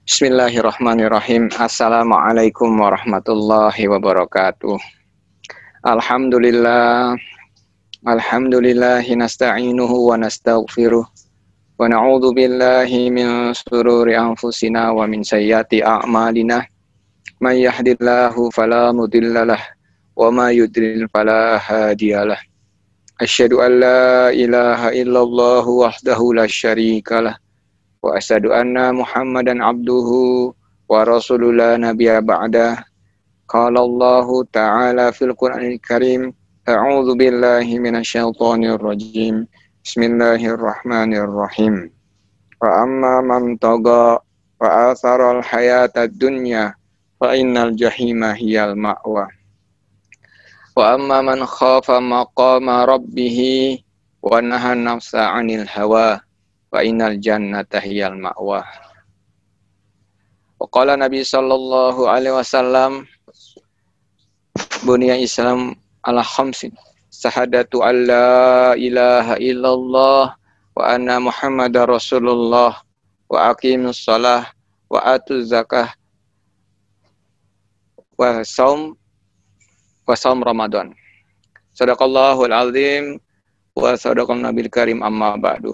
Bismillahirrahmanirrahim. Assalamualaikum warahmatullahi wabarakatuh. Alhamdulillah. Alhamdulillahi nasta'inuhu wa nastaghfiruh. Wa na'udzu billahi min shururi anfusina wa min sayyiati a'malina. May yahdihillahu fala mudhillalah wa may yudlil fala hadiyalah. Asyhadu an la ilaha illallah wahdahu la syarikalah. Wa asyhadu anna Muhammadan abduhu wa rasuluhu la nabiyya ba'dah. Qala Allahu ta'ala fil Qur'anil Karim, a'udzu billahi minasyaitonir rajim. Bismillahirrahmanirrahim. Wa amma man tagha wa atharal hayatad dunya fa innal jahima hiyal ma'wa. Wa amma man khafa maqama rabbih wa nahan nafsa 'anil hawa wa innal jannata hiyal ma'wa. Wa qala Nabi sallallahu alaihi wasallam, bunya Islam ala khamsin, syahadatu alla ilaha illallah wa anna Muhammadar Rasulullah wa aqimus shalah wa atuz zakah wa saum Ramadan. Shadaqallahul azim wa sadaqan nabil karim, amma ba'du.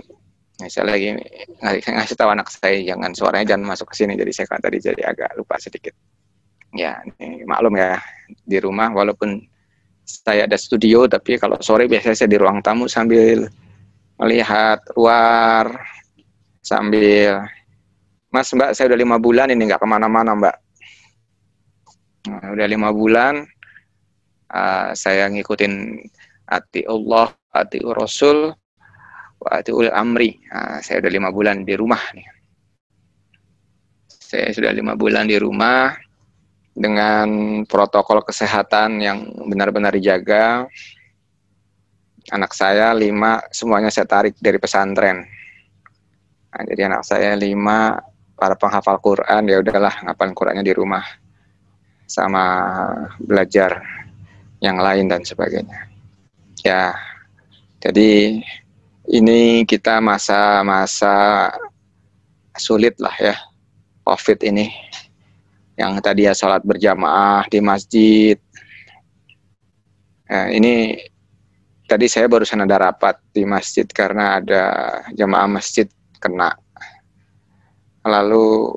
Nah, saya lagi ngasih tahu anak saya suaranya jangan masuk ke sini, jadi saya tadi jadi agak lupa sedikit. Ya, ini maklum ya, di rumah walaupun saya ada studio, tapi kalau sore biasanya saya di ruang tamu sambil melihat luar, sambil Mbak, saya udah 5 bulan ini nggak kemana-mana, Mbak. Nah, udah 5 bulan saya ngikutin ati Allah, ati Rasul, ul amri. Nah, saya udah 5 bulan di rumah nih. Saya sudah 5 bulan di rumah dengan protokol kesehatan yang benar-benar dijaga. Anak saya 5, semuanya saya tarik dari pesantren. Nah, jadi anak saya 5 para penghafal Quran, ya udahlah ngapalin Qurannya di rumah sama belajar yang lain dan sebagainya. Ya, jadi ini kita masa-masa sulit lah ya, COVID ini. Yang tadi ya sholat berjamaah di masjid. Nah, ini tadi saya barusan ada rapat di masjid karena ada jamaah masjid kena. Lalu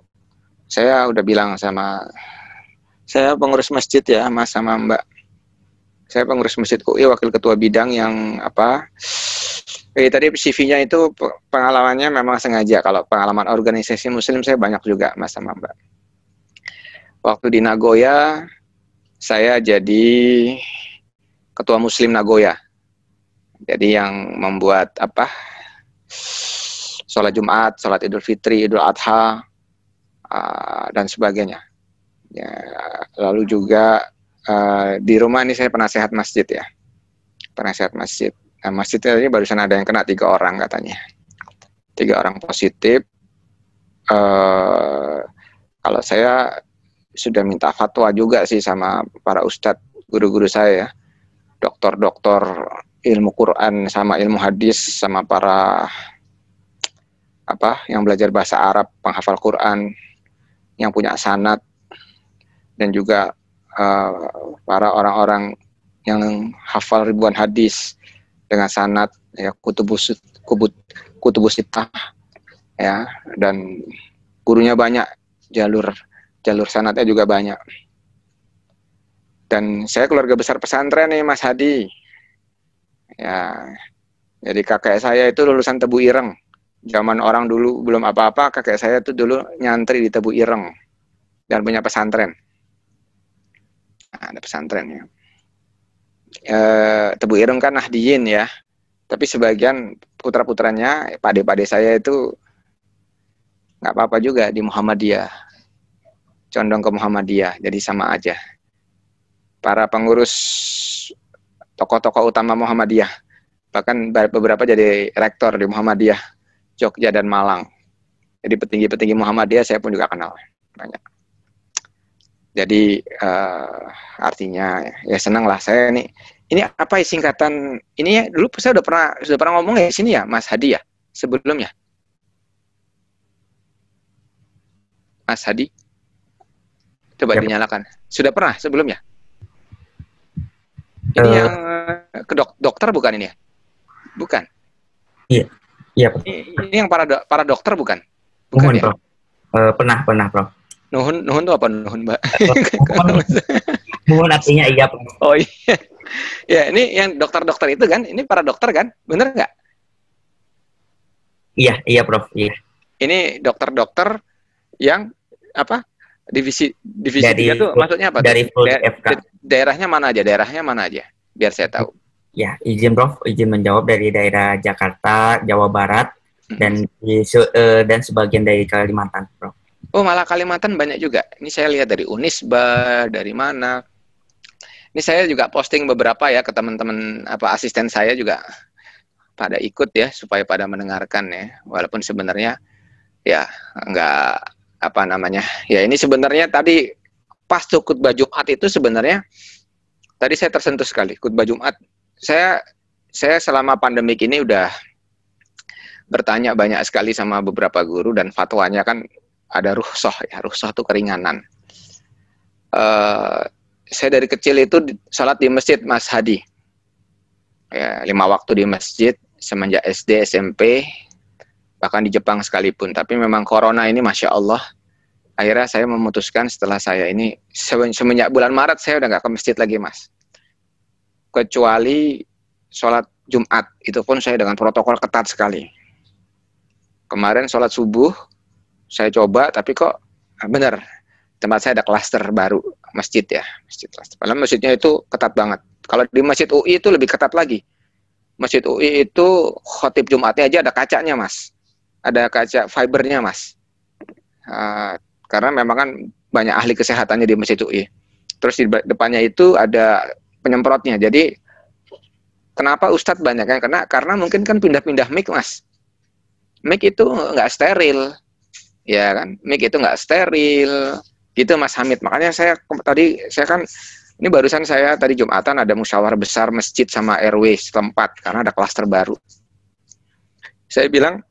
saya udah bilang sama, saya pengurus masjid ya Mas sama Mbak. Saya pengurus masjid UI, wakil ketua bidang yang tadi CV-nya itu pengalamannya memang sengaja. Kalau pengalaman organisasi muslim saya banyak juga Mas sama Mbak. Waktu di Nagoya saya jadi ketua muslim Nagoya. Jadi yang membuat sholat Jumat, sholat Idul Fitri, Idul Adha, dan sebagainya. Ya, lalu juga di rumah ini saya penasehat masjid ya. Penasehat masjid. Nah, masjid ini barusan ada yang kena 3 orang katanya. 3 orang positif. Kalau saya sudah minta fatwa juga sih sama para ustadz, guru-guru saya ya. Doktor-doktor ilmu Quran sama ilmu hadis, sama para yang belajar bahasa Arab, penghafal Quran, yang punya sanad, dan juga para orang-orang yang hafal ribuan hadis dengan sanad ya, kutubus sittah ya, dan gurunya banyak, jalur sanadnya juga banyak. Dan saya keluarga besar pesantren nih Mas Hadi ya, jadi kakek saya itu lulusan Tebu Ireng. Zaman orang dulu belum apa-apa, kakek saya itu dulu nyantri di Tebu Ireng dan punya pesantren. Nah, ada pesantren ya. Tebu Ireng kan Nahdiyin ya, tapi sebagian putra-putranya, pade-pade saya itu nggak apa-apa juga di Muhammadiyah, condong ke Muhammadiyah, jadi sama aja. Para pengurus tokoh-tokoh utama Muhammadiyah, bahkan beberapa jadi rektor di Muhammadiyah Jogja dan Malang. Jadi petinggi-petinggi Muhammadiyah saya pun juga kenal banyak. Jadi artinya ya senang lah saya nih. Ini apa singkatan? Ini ya, dulu saya udah pernah ngomong ya sini ya Mas Hadi ya sebelumnya. Mas Hadi? Coba Ya, dinyalakan. Sudah pernah sebelumnya? Ini yang ke dokter bukan ini ya? Bukan. iya, iya, Prof. Ini yang para dokter bukan? Bukan Nuhun, ya? Prof. Pernah, Prof. Nuhun tuh apa nuhun, Mbak? Nuhun, nuhun artinya iya, Prof. Oh iya. Ya, ini yang dokter-dokter itu kan? Ini para dokter kan? Bener nggak? Iya, Prof. Iya. Ini dokter-dokter yang apa? Divisi Dari 3 tuh maksudnya apa tuh? dari Full FK. Daerahnya mana aja? Daerahnya mana aja? Biar saya tahu. Ya, izin Prof, izin menjawab dari daerah Jakarta, Jawa Barat, dan dan sebagian dari Kalimantan, Prof. Oh, malah Kalimantan banyak juga. Ini saya lihat dari Unisba, dari mana. Ini saya juga posting beberapa ya ke teman-teman asisten saya juga pada ikut ya supaya pada mendengarkan ya. Walaupun sebenarnya ya nggak ya ini sebenarnya tadi pas tuh khutbah Jumat itu sebenarnya tadi saya tersentuh sekali khutbah Jumat. Saya selama pandemik ini udah bertanya banyak sekali sama beberapa guru dan fatwanya kan ada rukhsah ya, rukhsah itu keringanan. Saya dari kecil itu salat di masjid, Mas Hadi. Ya, 5 waktu di masjid semenjak SD, SMP, bahkan di Jepang sekalipun. Tapi memang corona ini Masya Allah, akhirnya saya memutuskan setelah saya ini, semenjak bulan Maret saya udah nggak ke masjid lagi, Mas. Kecuali sholat Jumat, itu pun saya dengan protokol ketat sekali. Kemarin sholat subuh, saya coba, tapi kok bener, tempat saya ada klaster baru, masjid ya. Padahal masjidnya itu ketat banget. Kalau di Masjid UI itu lebih ketat lagi. Masjid UI itu khotib Jumatnya aja ada kacanya, Mas. Ada kaca fibernya, Mas. Karena memang kan banyak ahli kesehatannya di Masjid UI. Terus di depannya itu ada penyemprotnya. Jadi kenapa Ustadz banyak kan? Karena mungkin kan pindah-pindah mic, Mas. Mic itu nggak steril, ya kan? Mic itu nggak steril, gitu Mas Hamid. Makanya saya kan ini barusan saya tadi Jumatan ada musyawarah besar masjid sama RW setempat karena ada klaster baru. Saya bilang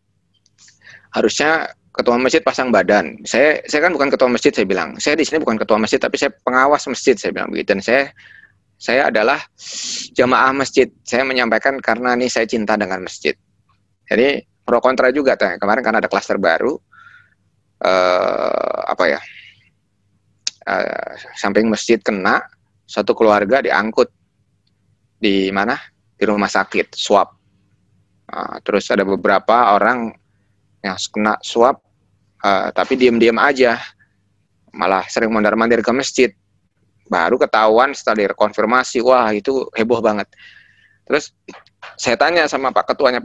harusnya ketua masjid pasang badan. Saya kan bukan ketua masjid, saya bilang. Saya di sini bukan ketua masjid tapi saya pengawas masjid, saya bilang begitu. Dan saya adalah jamaah masjid. Saya menyampaikan karena ini saya cinta dengan masjid. Jadi pro kontra juga kemarin karena ada klaster baru. Samping masjid kena, satu keluarga diangkut di mana? Di rumah sakit, swab. Terus ada beberapa orang yang kena swab, tapi diam-diam aja, malah sering mondar-mandir ke masjid. Baru ketahuan setelah direkonfirmasi, wah itu heboh banget. Terus saya tanya sama Pak Ketua,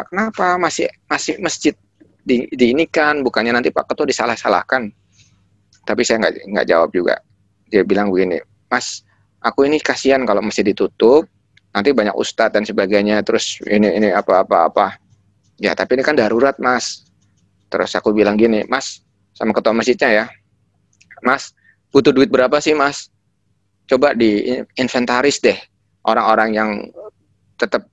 kenapa masih masjid diinikan? Bukannya nanti Pak Ketua disalah-salahkan? Tapi saya nggak jawab juga. Dia bilang begini, Mas, aku ini kasihan kalau masjid ditutup, nanti banyak ustadz dan sebagainya, terus ini apa. Ya, tapi ini kan darurat, Mas. Terus aku bilang gini, Mas, sama ketua masjidnya ya, Mas, butuh duit berapa sih, Mas? Coba di inventaris deh orang-orang yang tetap.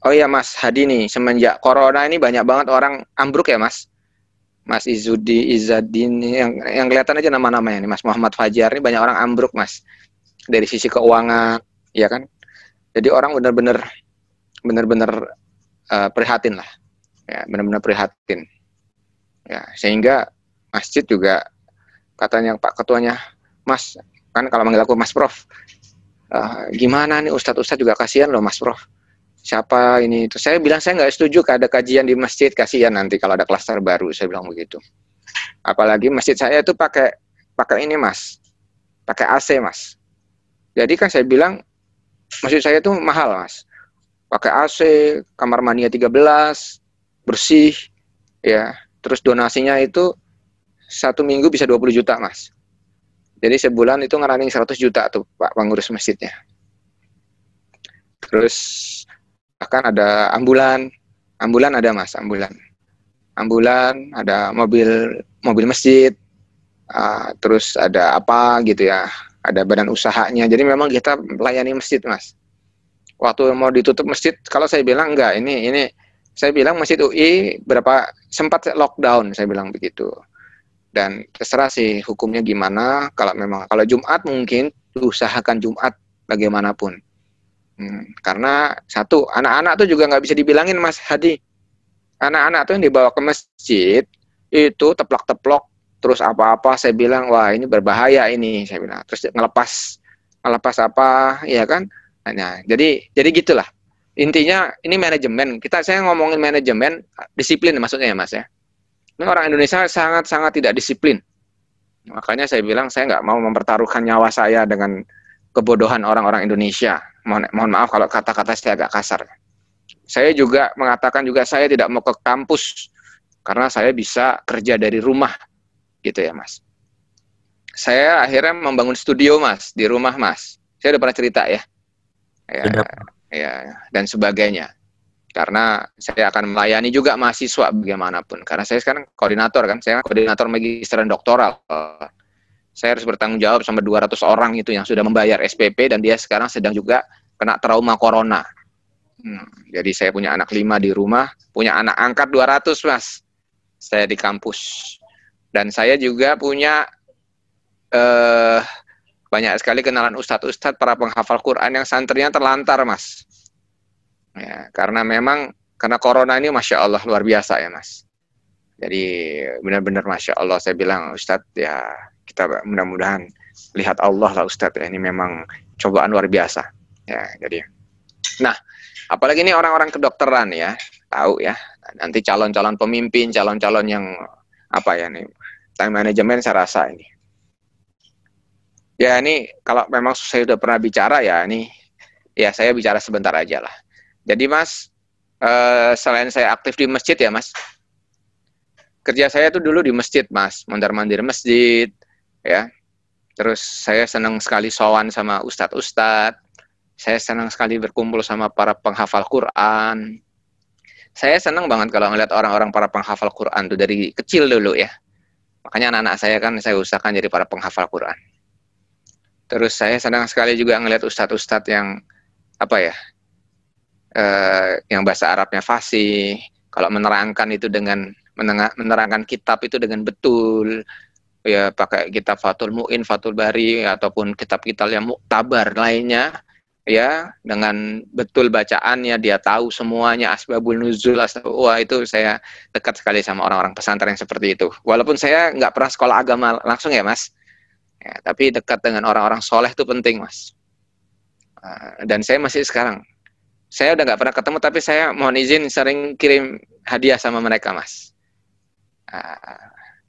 Oh iya, Mas Hadi nih, semenjak corona ini banyak banget orang ambruk ya, Mas. Mas Izadin yang kelihatan aja nama-namanya nih, Mas Muhammad Fajar, ini banyak orang ambruk, Mas. Dari sisi keuangan, ya kan? Jadi orang benar-benar prihatin lah. Ya, benar-benar prihatin. Ya, sehingga masjid juga katanya Pak Ketuanya, Mas, kan kalau manggil aku Mas Prof, gimana nih Ustadz juga kasihan loh Mas Prof. Siapa ini? Terus saya bilang saya nggak setuju ada kajian di masjid, kasihan nanti kalau ada klaster baru, saya bilang begitu. Apalagi masjid saya itu pakai ini Mas, pakai AC Mas. Jadi kan saya bilang masjid saya itu mahal Mas, pakai AC, kamar mania 13, bersih, ya. Terus donasinya itu 1 minggu bisa 20 juta Mas. Jadi sebulan itu ngerunning 100 juta tuh Pak pengurus masjidnya. Terus bahkan ada ambulan ada Mas, ambulan ada mobil masjid, terus ada apa gitu ya, ada badan usahanya. Jadi memang kita melayani masjid Mas. Waktu mau ditutup masjid, kalau saya bilang enggak, ini saya bilang Masjid UI sempat lockdown, saya bilang begitu. Dan terserah sih hukumnya gimana. Kalau Jumat mungkin usahakan Jumat bagaimanapun. Karena satu, anak-anak tuh juga nggak bisa dibilangin Mas Hadi. Anak-anak tuh yang dibawa ke masjid itu teplok-teplok terus apa-apa, saya bilang wah ini berbahaya ini, saya bilang. Terus ngelepas apa, ya kan? Nah, jadi gitulah. Intinya ini manajemen. Saya ngomongin manajemen disiplin maksudnya ya Mas ya. Ini orang Indonesia sangat-sangat tidak disiplin. Makanya saya bilang saya nggak mau mempertaruhkan nyawa saya dengan kebodohan orang-orang Indonesia. Mohon maaf kalau kata-kata saya agak kasar. Saya juga mengatakan juga saya tidak mau ke kampus karena saya bisa kerja dari rumah. Gitu ya Mas. Saya akhirnya membangun studio Mas di rumah Mas. Saya udah pernah cerita ya. Ya dan sebagainya. Karena saya akan melayani juga mahasiswa bagaimanapun. Karena saya sekarang koordinator kan, saya koordinator magister dan doktoral. Saya harus bertanggung jawab sama 200 orang itu yang sudah membayar SPP dan dia sekarang sedang juga kena trauma corona. Jadi saya punya anak 5 di rumah, punya anak angkat 200 Mas. Saya di kampus. Dan saya juga punya banyak sekali kenalan ustadz-ustadz para penghafal Quran yang santrinya terlantar Mas. Ya, karena corona ini Masya Allah luar biasa ya Mas. Jadi benar-benar Masya Allah, saya bilang Ustadz ya kita mudah-mudahan lihat Allah lah Ustadz ya, ini memang cobaan luar biasa ya. Jadi nah apalagi ini orang-orang kedokteran ya, tahu ya, nanti calon-calon pemimpin, calon-calon yang apa ya nih, time management saya rasa ini. Ya ini kalau memang saya sudah pernah bicara ya ini, ya saya bicara sebentar aja lah. Jadi Mas, selain saya aktif di masjid ya Mas, kerja saya tuh dulu di masjid Mas, mondar-mandir masjid, ya. Terus saya senang sekali sowan sama ustadz-ustadz, saya senang sekali berkumpul sama para penghafal Quran. Saya senang banget kalau ngeliat orang-orang para penghafal Quran tuh dari kecil dulu ya. Makanya anak-anak saya kan saya usahakan jadi para penghafal Quran. Terus saya senang sekali juga ngeliat ustadz-ustadz yang apa ya, yang bahasa Arabnya fasih, kalau menerangkan itu dengan menerangkan kitab itu dengan betul, ya pakai kitab Fathul Mu'in, Fathul Bari ataupun kitab-kitab yang muktabar lainnya, ya dengan betul bacaannya, dia tahu semuanya asbabul nuzul. Wah itu saya dekat sekali sama orang-orang pesantren yang seperti itu. Walaupun saya nggak pernah sekolah agama langsung ya Mas, ya, tapi dekat dengan orang-orang soleh itu penting Mas. Dan saya masih sekarang, saya udah nggak pernah ketemu, tapi saya mohon izin sering kirim hadiah sama mereka Mas.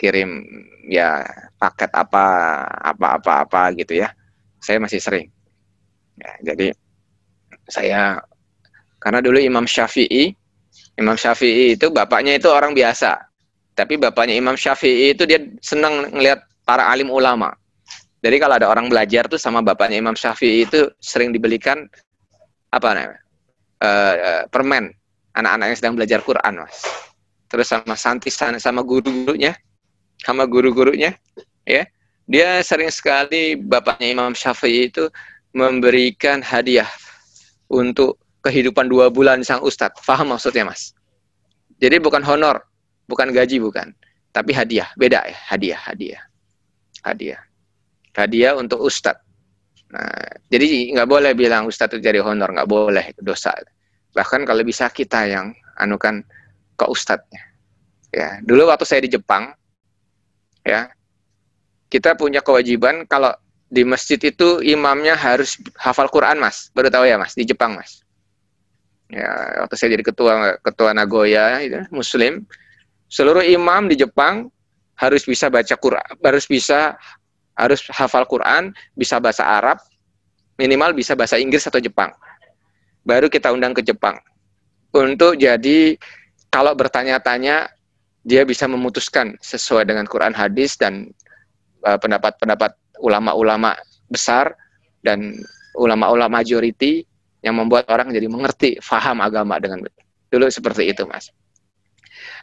Kirim ya paket apa gitu ya. Saya masih sering. Ya, jadi saya karena dulu Imam Syafi'i itu bapaknya itu orang biasa. Tapi bapaknya Imam Syafi'i itu dia senang ngelihat para alim ulama. Jadi kalau ada orang belajar tuh sama bapaknya Imam Syafi'i itu sering dibelikan apa namanya? Permen anak-anak yang sedang belajar Quran Mas. Terus sama santri sama guru-gurunya ya, dia sering sekali bapaknya Imam Syafi'i itu memberikan hadiah untuk kehidupan 2 bulan sang ustadz. Paham maksudnya Mas? Jadi bukan honor, bukan gaji, bukan, tapi hadiah. Beda ya, hadiah untuk ustadz. Nah, jadi nggak boleh bilang ustadz itu jadi honor, nggak boleh, itu dosa. Bahkan kalau bisa kita yang anukan ke ustadznya. Ya, dulu waktu saya di Jepang, ya, kita punya kewajiban kalau di masjid itu imamnya harus hafal Quran Mas. Baru tahu ya Mas, di Jepang Mas. Ya, waktu saya jadi ketua Nagoya, itu, Muslim, seluruh imam di Jepang harus bisa baca Quran, harus hafal Quran, bisa bahasa Arab, minimal bisa bahasa Inggris atau Jepang. Baru kita undang ke Jepang untuk jadi kalau bertanya-tanya dia bisa memutuskan sesuai dengan Quran, hadis dan pendapat-pendapat ulama-ulama besar dan ulama-ulama majority yang membuat orang jadi mengerti, faham agama dengan betul. Dulu seperti itu Mas.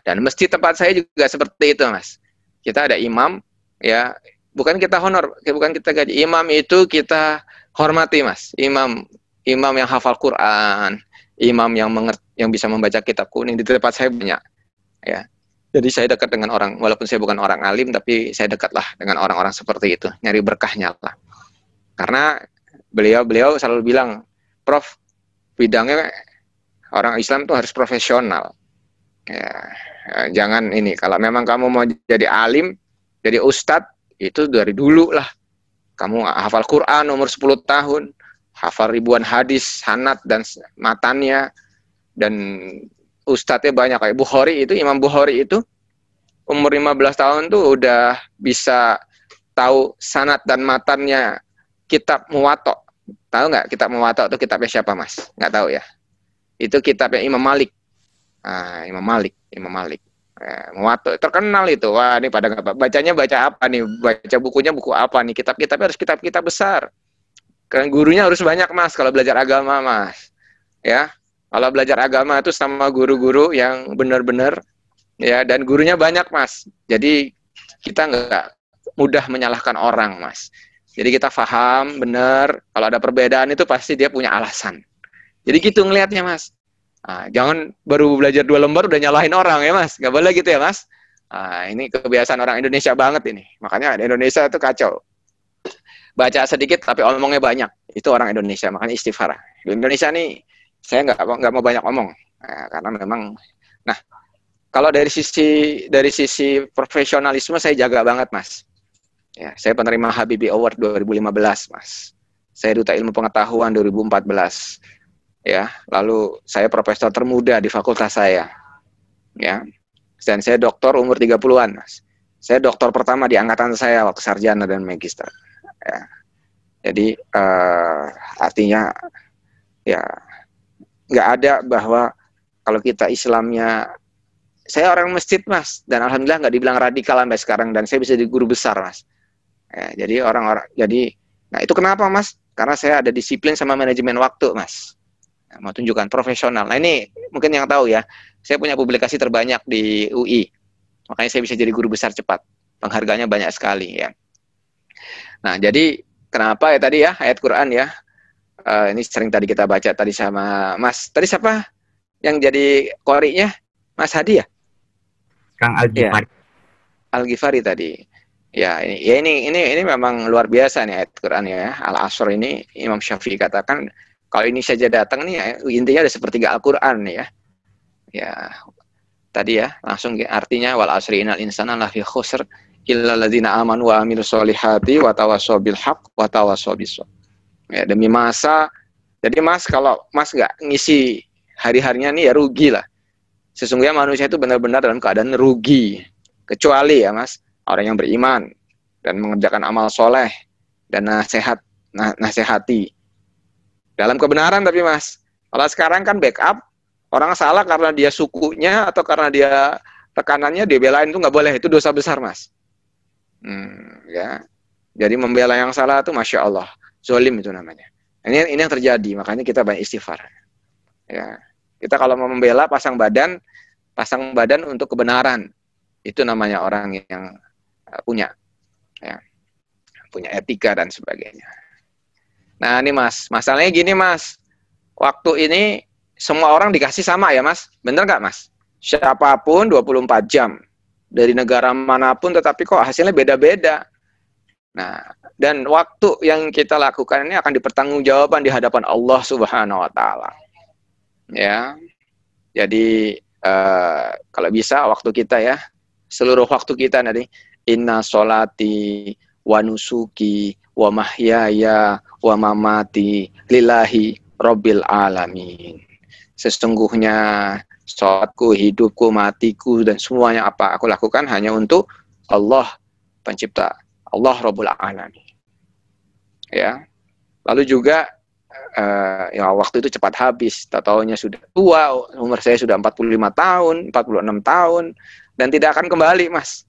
Dan masjid tempat saya juga seperti itu Mas. Kita ada imam, ya bukan kita honor, bukan kita gaji. Imam itu kita hormati Mas. Imam yang hafal Quran, imam yang bisa membaca kitab kuning, di tempat saya banyak. Ya. Jadi saya dekat dengan orang, walaupun saya bukan orang alim, tapi saya dekatlah dengan orang-orang seperti itu, nyari berkahnya lah. Karena beliau selalu bilang, Prof, bidangnya orang Islam tuh harus profesional. Ya, jangan ini, kalau memang kamu mau jadi alim, jadi ustadz, itu dari dulu lah. Kamu hafal Quran umur 10 tahun, hafal ribuan hadis, sanad dan matannya, dan ustadznya banyak kayak Bukhari itu, Imam Bukhari itu umur 15 tahun tuh udah bisa tahu sanad dan matannya kitab Muwatta. Tahu nggak kitab Muwatta itu kitabnya siapa, Mas? Nggak tahu ya? Itu kitabnya Imam Malik. Imam Malik. Muwatta terkenal itu. Wah, ini pada bacanya baca apa nih? Baca bukunya buku apa nih? Kitab-kitabnya harus kitab-kitab besar. Karena gurunya harus banyak, Mas, kalau belajar agama, Mas. Ya. Kalau belajar agama itu sama guru-guru yang benar-benar, ya, dan gurunya banyak, Mas. Jadi kita nggak mudah menyalahkan orang, Mas. Jadi kita paham benar, kalau ada perbedaan itu pasti dia punya alasan. Jadi gitu ngelihatnya, Mas. Jangan baru belajar 2 lembar udah nyalahin orang ya, Mas. Nggak boleh gitu ya, Mas. Ini kebiasaan orang Indonesia banget ini. Makanya di Indonesia itu kacau. Baca sedikit tapi omongnya banyak. Itu orang Indonesia, makanya istighfar. Di Indonesia nih saya nggak mau banyak omong. Karena memang, nah, kalau dari sisi profesionalisme saya jaga banget, Mas. Ya, saya penerima Habibie Award 2015, Mas. Saya duta ilmu pengetahuan 2014. Ya, lalu saya profesor termuda di fakultas saya. Ya. Dan saya doktor umur 30-an, Mas. Saya doktor pertama di angkatan saya waktu sarjana dan magister. Ya. Jadi artinya ya nggak ada bahwa kalau kita Islamnya, saya orang masjid, Mas, dan alhamdulillah nggak dibilang radikal sampai sekarang, dan saya bisa jadi guru besar, Mas. Ya, jadi nah itu kenapa, Mas? Karena saya ada disiplin sama manajemen waktu, Mas. Mau tunjukkan profesional. Nah ini mungkin yang tahu ya, saya punya publikasi terbanyak di UI, makanya saya bisa jadi guru besar cepat. Penghargaannya banyak sekali ya. Nah jadi kenapa ya tadi ya ayat Quran ya, ini sering tadi kita baca tadi sama Mas. Tadi siapa yang jadi qori'nya? Mas Hadi ya? Kang Al-Ghifari. Ya, Al-Ghifari tadi. Ya ini memang luar biasa nih ayat Quran ya. Al-Asr ini Imam Syafi'i katakan, kalau ini saja datang nih, intinya ada sepertiga Al-Quran nih ya. Ya, tadi ya, langsung artinya wal asri innal insana lafi khusr illa ladzina amanu wa amilus solihati wa tawassaw bil haqq wa tawassaw bis sabr. Ya, demi masa. Jadi Mas, kalau Mas nggak ngisi hari-harinya nih ya rugi lah. Sesungguhnya manusia itu benar-benar dalam keadaan rugi. Kecuali ya Mas, orang yang beriman dan mengerjakan amal soleh dan nasihati dalam kebenaran. Tapi Mas, kalau sekarang kan backup, orang salah karena dia sukunya atau karena dia tekanannya, dia belain, itu nggak boleh, itu dosa besar, Mas. Ya, jadi membela yang salah itu masya Allah, zolim itu namanya. Ini yang terjadi, makanya kita banyak istighfar. Ya, kita kalau mau membela pasang badan untuk kebenaran, itu namanya orang yang punya etika dan sebagainya. Nah ini Mas, masalahnya gini Mas, waktu ini semua orang dikasih sama ya Mas, bener nggak Mas? Siapapun 24 jam, dari negara manapun, tetapi kok hasilnya beda-beda. Nah, dan waktu yang kita lakukan ini akan dipertanggungjawabkan di hadapan Allah Subhanahu Wa Taala. Ya, jadi kalau bisa waktu kita ya, seluruh waktu kita nanti, inna sholati wa nusuki wa mahyaya wa mamati lillahi rabbil alamin. Sesungguhnya sholatku, hidupku, matiku, dan semuanya apa aku lakukan hanya untuk Allah pencipta, Allah Rabbul Alamin. Ya. Lalu juga ya waktu itu cepat habis, tak taunya sudah tua, umur saya sudah 45 tahun, 46 tahun, dan tidak akan kembali, Mas.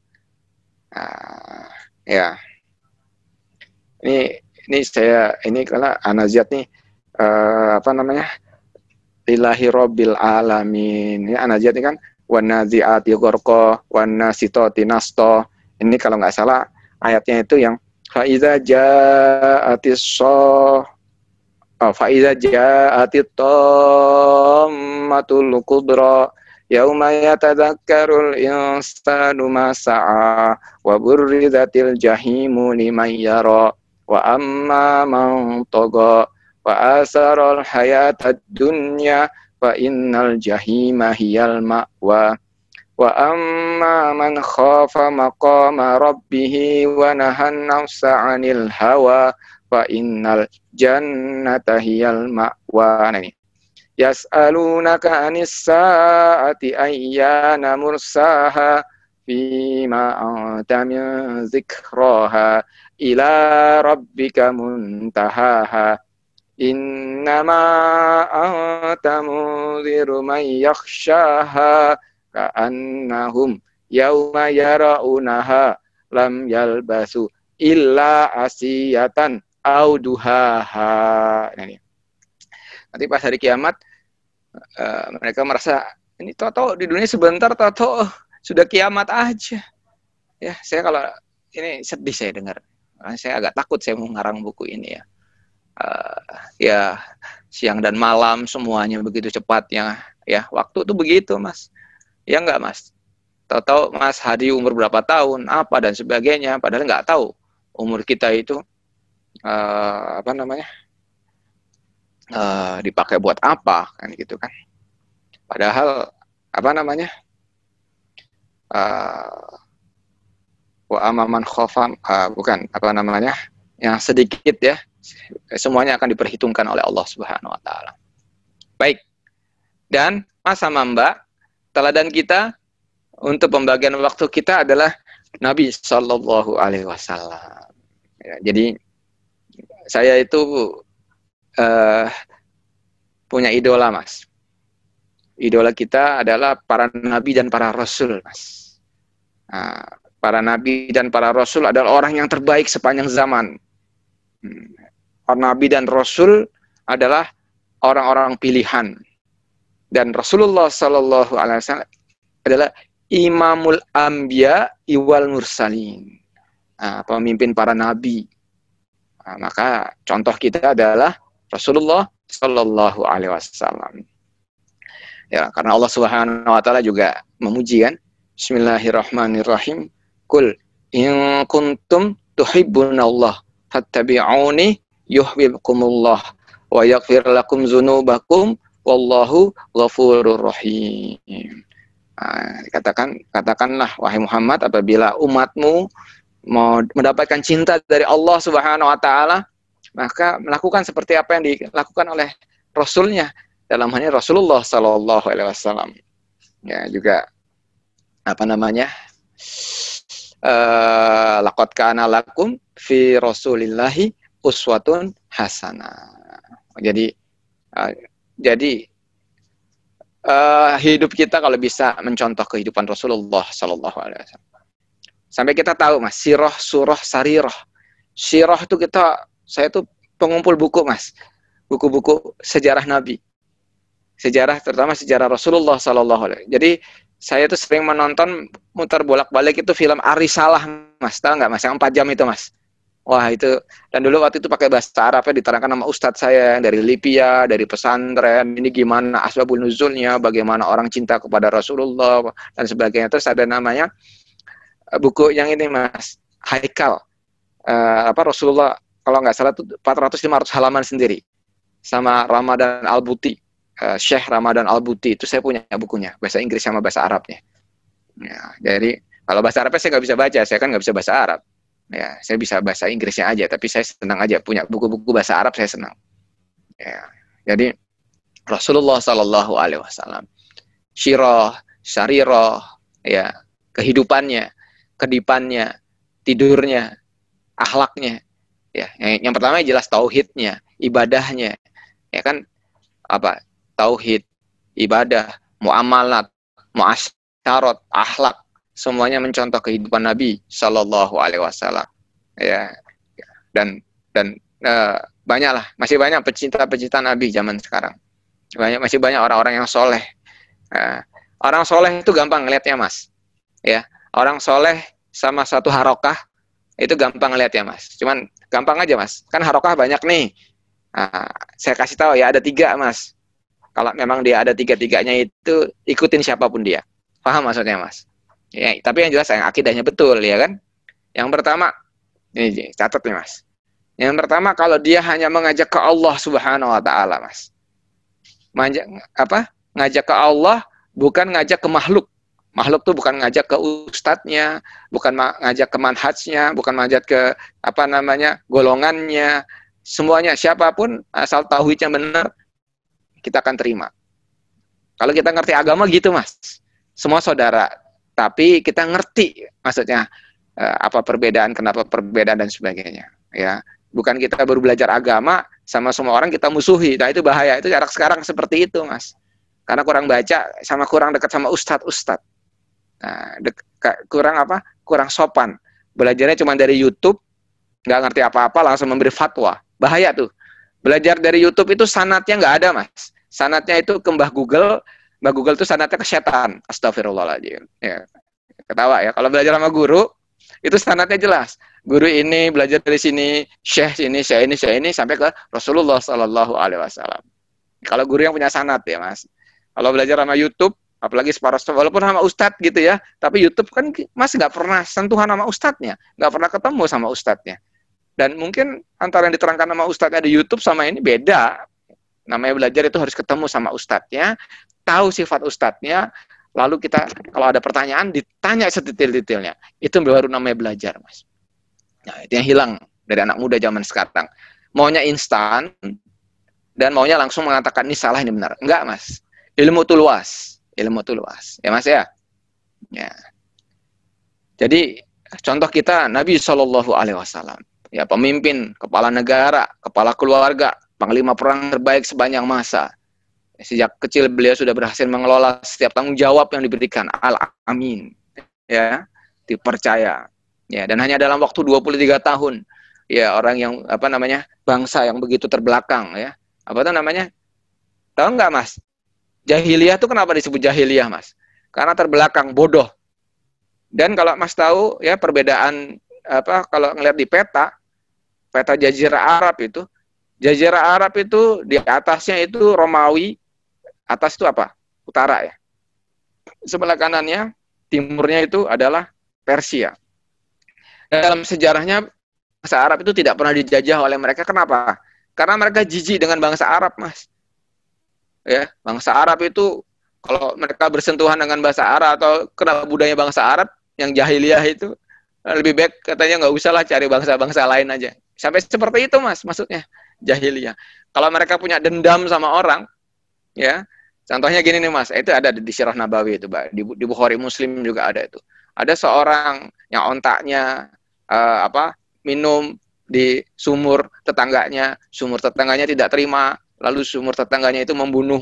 Ya. Ini saya, ini kalau Anaziat nih apa namanya? Lillahi Rabbil Alamin. Ini Anaziat ini kan wanazi'ati gharqa wanasitati nasto. Ini kalau nggak salah ayatnya itu yang faiza ja'atis faiza ja'atit tammatul kubra yauma yatadzakkarul insanu ma sa'a wa burrizatil jahimu liman yara wa amma man tagha wa asaral hayatad dunya fa innal jahima hiyal ma'wa wa amma man khafa maqama rabbih wa nahan nafsa 'anil hawa fa innal jannata hiyal ma'wa. Nah, ini yas'alunaka 'anis sa'ati ayyana mursaha fima anta min dzikraha ila rabbika muntahaha innama anta munziru man yakhshaha ka'annahum yauma yaraunaha lam yalbasu illa asiyatan au duhaha. Nanti pas hari kiamat mereka merasa ini toto di dunia sebentar, toto sudah kiamat aja. Ya, saya kalau ini sedih saya dengar. Saya agak takut saya mau ngarang buku ini ya. Ya siang dan malam semuanya begitu cepatnya. Ya waktu itu begitu mas. Ya enggak mas, tahu-tahu mas Hadi umur berapa tahun, apa dan sebagainya, padahal nggak tahu umur kita itu dipakai buat apa kan gitu kan. Padahal wa amaman khofam yang sedikit ya, semuanya akan diperhitungkan oleh Allah Subhanahu wa taala. Baik. Dan Mas sama Mbak, teladan kita untuk pembagian waktu kita adalah Nabi Shallallahu Alaihi Wasallam. Ya, jadi saya itu punya idola mas. Idola kita adalah para nabi dan para rasul mas. Nah, para nabi dan para rasul adalah orang yang terbaik sepanjang zaman. Para nabi dan rasul adalah orang-orang pilihan. Dan Rasulullah Shallallahu Alaihi Wasallam adalah Imamul Anbiya wal Mursalin, pemimpin para nabi. Maka contoh kita adalah Rasulullah Shallallahu Alaihi Wasallam. Ya, karena Allah Subhanahu Wa Taala juga memuji kan. Bismillahirrahmanirrahim. Kul in kuntum tuhibbunallah fattabi'uni yuhibbukumullah wa yaghfir lakum dzunubakum wallahu ghafurur rahim. Katakanlah wahai Muhammad, apabila umatmu mau mendapatkan cinta dari Allah Subhanahu wa taala, maka melakukan seperti apa yang dilakukan oleh rasulnya, dalam hal ini Rasulullah sallallahu alaihi wasallam. Ya, juga laqad kana lakum fi rasulillahi uswatun hasanah. Jadi hidup kita kalau bisa mencontoh kehidupan Rasulullah Sallallahu Alaihi Wasallam. Sampai kita tahu mas, sirah, surah, sarirah. Sirah itu saya tuh pengumpul buku mas, buku-buku sejarah Nabi, sejarah terutama sejarah Rasulullah Sallallahu Alaihi Wasallam. Jadi saya tuh sering menonton muter bolak-balik itu film Arisalah mas, tahu nggak mas? Yang 4 jam itu mas. Wah itu, dan dulu waktu itu pakai bahasa Arabnya, diterangkan sama ustadz saya dari Libya, dari pesantren, ini gimana asbabun nuzulnya, bagaimana orang cinta kepada Rasulullah dan sebagainya. Terus ada namanya buku yang ini mas, Haikal, Rasulullah, kalau nggak salah itu 400-500 halaman sendiri, sama Ramadan Al-Buti, Syekh Ramadan Al-Buti, itu saya punya bukunya, bahasa Inggris sama bahasa Arabnya. Ya, jadi kalau bahasa Arabnya saya nggak bisa baca, saya kan nggak bisa bahasa Arab. Ya, saya bisa bahasa Inggrisnya aja, tapi saya senang aja punya buku-buku bahasa Arab, saya senang. Ya, jadi Rasulullah Sallallahu Alaihi Wasallam, syirah, syarirah, ya, kehidupannya, kedipannya, tidurnya, akhlaknya. Ya, yang pertama jelas tauhidnya, ibadahnya, ya kan, tauhid, ibadah, muamalat, muasyarat, akhlak. Semuanya mencontoh kehidupan Nabi Shallallahu Alaihi Wasallam, ya, dan banyaklah, masih banyak pecinta Nabi zaman sekarang, masih banyak orang-orang yang soleh. Orang soleh itu gampang ngelihatnya mas, ya, orang soleh sama satu harokah itu gampang ngelihatnya mas, cuman gampang aja mas, kan harokah banyak nih. Saya kasih tahu ya, ada 3 mas. Kalau memang dia ada tiga-tiganya itu, ikutin siapapun dia. Paham maksudnya, Mas? Ya, tapi yang jelas yang akidahnya betul, ya kan? Yang pertama, ini catat nih, Mas. Yang pertama, kalau dia hanya mengajak ke Allah Subhanahu wa taala, Mas. Ngajak ke Allah, bukan ngajak ke makhluk. Makhluk tuh bukan ngajak ke ustadznya, bukan ngajak ke manhajnya, bukan ngajak ke golongannya. Semuanya, siapapun asal tauhidnya benar, kita akan terima. Kalau kita ngerti agama gitu, Mas. Semua saudara, tapi kita ngerti maksudnya apa perbedaan, kenapa perbedaan dan sebagainya, ya. Bukan kita baru belajar agama sama semua orang kita musuhi. Nah, itu bahaya. Itu jarak sekarang seperti itu, Mas. Karena kurang baca sama kurang dekat sama ustadz. Nah, kurang sopan. Belajarnya cuma dari YouTube, nggak ngerti apa-apa, langsung memberi fatwa. Bahaya tuh. Belajar dari YouTube itu sanatnya nggak ada, Mas. Sanatnya itu ke Mbah Google. Mbah Google itu sanatnya ke setan. Astagfirullahaladzim. Ya. Ketawa ya. Kalau belajar sama guru, itu sanatnya jelas. Guru ini belajar dari sini, syekh ini, sampai ke Rasulullah Sallallahu Alaihi Wasallam. Kalau guru yang punya sanat ya, Mas. Kalau belajar sama YouTube, apalagi walaupun sama ustadz gitu ya, tapi YouTube kan Mas nggak pernah sentuhan sama ustadznya, nggak pernah ketemu sama ustadznya. Dan mungkin antara yang diterangkan sama ustadznya di YouTube sama ini beda. Namanya belajar itu harus ketemu sama ustadznya, tahu sifat ustadznya, lalu kita kalau ada pertanyaan ditanya sedetail-detailnya. Itu baru namanya belajar, Mas. Nah, itu yang hilang dari anak muda zaman sekarang. Maunya instan dan maunya langsung mengatakan ini salah, ini benar. Enggak, Mas. Ilmu itu luas. Ya, Mas ya. Ya. Jadi contoh kita Nabi Shallallahu Alaihi Wasallam, ya, pemimpin, kepala negara, kepala keluarga, panglima perang terbaik sepanjang masa. Sejak kecil beliau sudah berhasil mengelola setiap tanggung jawab yang diberikan. Al-Amin, ya, dipercaya. Ya, dan hanya dalam waktu 23 tahun, ya, orang yang bangsa yang begitu terbelakang, ya. Apa itu namanya? Tahu nggak, Mas? Jahiliyah itu kenapa disebut jahiliyah, Mas? Karena terbelakang, bodoh. Dan kalau Mas tahu ya perbedaan kalau ngelihat di peta Jazirah Arab itu, Jazirah Arab itu di atasnya itu Romawi, atas itu apa? Utara ya. Sebelah kanannya, timurnya itu adalah Persia. Dalam sejarahnya bangsa Arab itu tidak pernah dijajah oleh mereka. Kenapa? Karena mereka jijik dengan bangsa Arab, Mas. Ya, bangsa Arab itu kalau mereka bersentuhan dengan bahasa Arab atau kena budaya bangsa Arab yang jahiliyah itu, lebih baik katanya nggak usah lah cari bangsa-bangsa lain aja. Sampai seperti itu, Mas, maksudnya jahiliyah. Kalau mereka punya dendam sama orang, ya, contohnya gini nih, Mas, itu ada di Sirah Nabawi itu, di Bukhari Muslim juga ada itu. Ada seorang yang ontaknya minum di sumur tetangganya tidak terima, lalu sumur tetangganya itu membunuh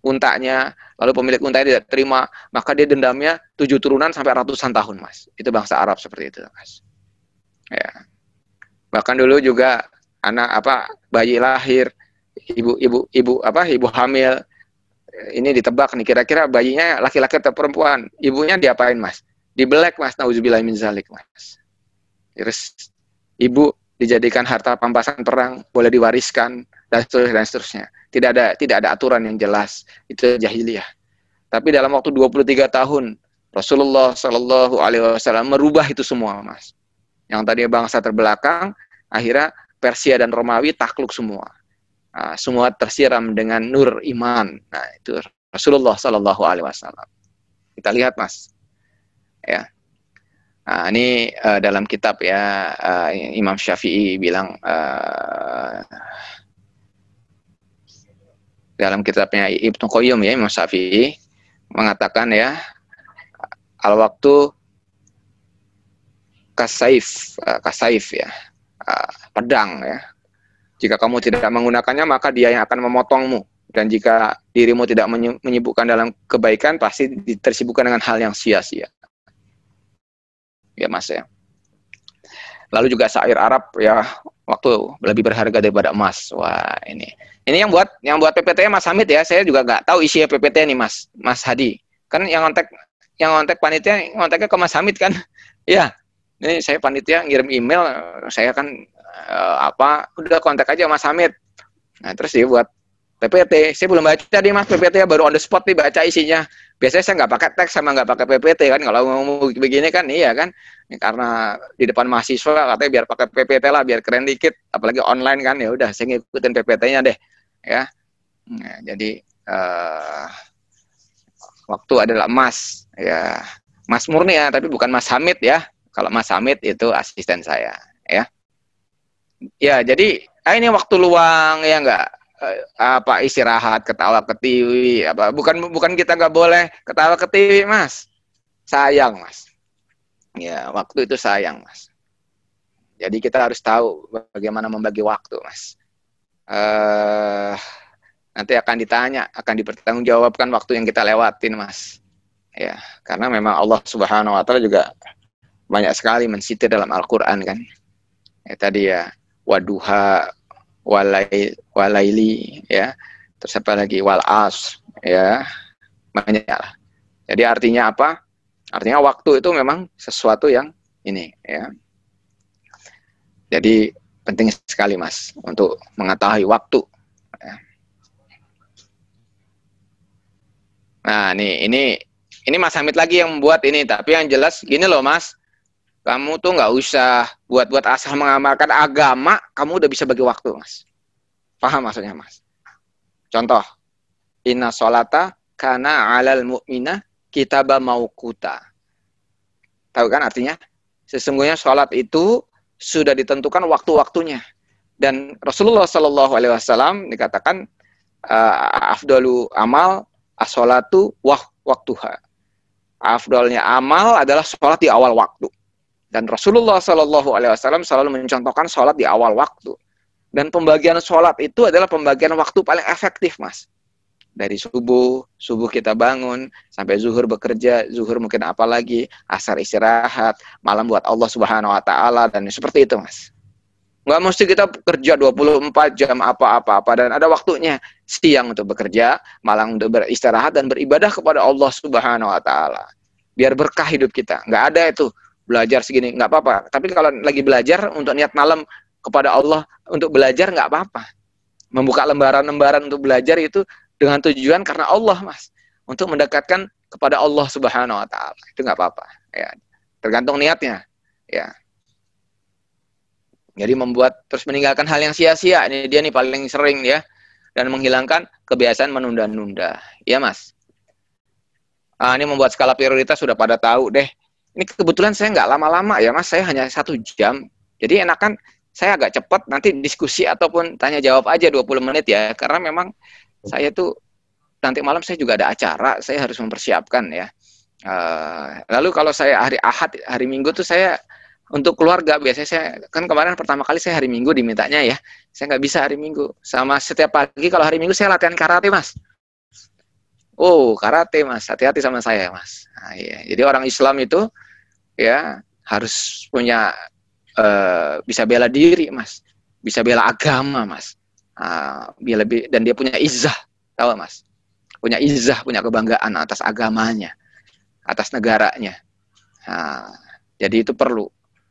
untanya, lalu pemilik untanya tidak terima, maka dia dendamnya 7 turunan sampai ratusan tahun, Mas. Itu bangsa Arab seperti itu, Mas. Ya. Bahkan dulu juga bayi lahir, ibu hamil, ini ditebak nih, kira-kira bayinya laki-laki atau perempuan, ibunya diapain, Mas? Dibelek, Mas. Nauzubillah min zalik, Mas. Terus ibu dijadikan harta pampasan perang, boleh diwariskan, dan seterusnya. Tidak ada aturan yang jelas. Itu jahiliyah. Tapi dalam waktu 23 tahun, Rasulullah Shallallahu Alaihi Wasallam merubah itu semua, Mas. Yang tadinya bangsa terbelakang, akhirnya Persia dan Romawi takluk semua. Nah, semua tersiram dengan nur iman. Nah, itu Rasulullah Shallallahu Alaihi Wasallam. Kita lihat, Mas. Ya. Nah, ini dalam kitab ya Imam Syafi'i bilang dalam kitabnya Ibnu Qayyim ya, Imam Syafi'i mengatakan ya, al-waktu kasaif ya, pedang ya. Jika kamu tidak menggunakannya, maka dia yang akan memotongmu. Dan jika dirimu tidak menyibukkan dalam kebaikan, pasti tersibukkan dengan hal yang sia-sia. Ya, Mas ya. Lalu juga syair Arab ya, waktu lebih berharga daripada emas. Wah, ini yang buat PPT Mas Hamid ya. Saya juga nggak tahu isi PPT nih, Mas Hadi. Kan yang ngontek panitia ngonteknya ke Mas Hamid kan? Iya. Ini saya panitia ngirim email, saya kan udah kontak aja Mas Hamid. Nah, terus dia buat PPT. Saya belum baca nih Mas PPT, baru on the spot nih baca isinya. Biasanya saya nggak pakai teks sama nggak pakai PPT kan, kalau ngomong begini kan, iya kan. Ini karena di depan mahasiswa katanya biar pakai PPT lah, biar keren dikit. Apalagi online kan, ya udah saya ngikutin PPT-nya deh, ya. Nah, jadi waktu adalah emas, ya. Mas Murni ya, tapi bukan Mas Hamid ya. Kalau Mas Hamid itu asisten saya, ya. Ya, jadi ini waktu luang ya enggak, apa istirahat, ketawa ke TV, apa bukan kita nggak boleh ketawa ke TV Mas, sayang Mas, ya waktu itu sayang Mas. Jadi kita harus tahu bagaimana membagi waktu Mas. Nanti akan ditanya, akan dipertanggungjawabkan waktu yang kita lewatin Mas, ya karena memang Allah Subhanahu Wa Taala juga banyak sekali mensitir dalam Al-Quran kan, ya tadi ya waduha walaili, ya terus apa lagi wal as, ya banyak lah. Jadi artinya apa? Artinya waktu itu memang sesuatu yang ini, ya. Jadi penting sekali Mas untuk mengetahui waktu, ya. Nah ini Mas Hamid lagi yang membuat ini, tapi yang jelas gini loh Mas, kamu tuh nggak usah buat asal mengamalkan agama, kamu udah bisa bagi waktu Mas. Paham maksudnya Mas? Contoh, inna sholata kana alal mu'mina kitaba mauquta. Tahu kan artinya? Sesungguhnya sholat itu sudah ditentukan waktu-waktunya. Dan Rasulullah Shallallahu Alaihi Wasallam dikatakan afdalu amal as-sholatu waktuha. Afdalnya amal adalah sholat di awal waktu. Dan Rasulullah Shallallahu Alaihi Wasallam selalu mencontohkan sholat di awal waktu. Dan pembagian sholat itu adalah pembagian waktu paling efektif, Mas. Dari subuh kita bangun, sampai zuhur bekerja, zuhur mungkin apa lagi, asar istirahat, malam buat Allah Subhanahu Wa Taala, dan seperti itu, Mas. Nggak mesti kita kerja 24 jam apa-apa, dan ada waktunya. Siang untuk bekerja, malam untuk beristirahat, dan beribadah kepada Allah Subhanahu Wa Taala. Biar berkah hidup kita. Nggak ada itu belajar segini, nggak apa-apa. Tapi kalau lagi belajar untuk niat malam kepada Allah, untuk belajar nggak apa-apa. Membuka lembaran-lembaran untuk belajar itu dengan tujuan karena Allah, Mas. Untuk mendekatkan kepada Allah Subhanahu Wa Taala. Itu nggak apa-apa. Ya. Tergantung niatnya. Ya. Jadi membuat, terus meninggalkan hal yang sia-sia. Ini dia nih paling sering ya. Dan menghilangkan kebiasaan menunda-nunda. Ya, Mas. Ini membuat skala prioritas sudah pada tahu deh. Ini kebetulan saya nggak lama-lama ya Mas, saya hanya 1 jam. Jadi enakan saya agak cepat, nanti diskusi ataupun tanya jawab aja 20 menit ya. Karena memang saya tuh nanti malam saya juga ada acara, saya harus mempersiapkan ya. Lalu kalau saya hari Ahad, hari Minggu tuh saya untuk keluarga, biasanya saya, kan kemarin pertama kali saya hari Minggu dimintanya ya. Saya nggak bisa hari Minggu. Sama setiap pagi kalau hari Minggu saya latihan karate Mas. Oh, karate Mas, hati-hati sama saya Mas. Nah, iya. Jadi orang Islam itu ya harus punya bisa bela diri Mas, bisa bela agama Mas, dan dia punya izzah, tahu Mas, punya izzah, punya kebanggaan atas agamanya, atas negaranya. Jadi itu perlu,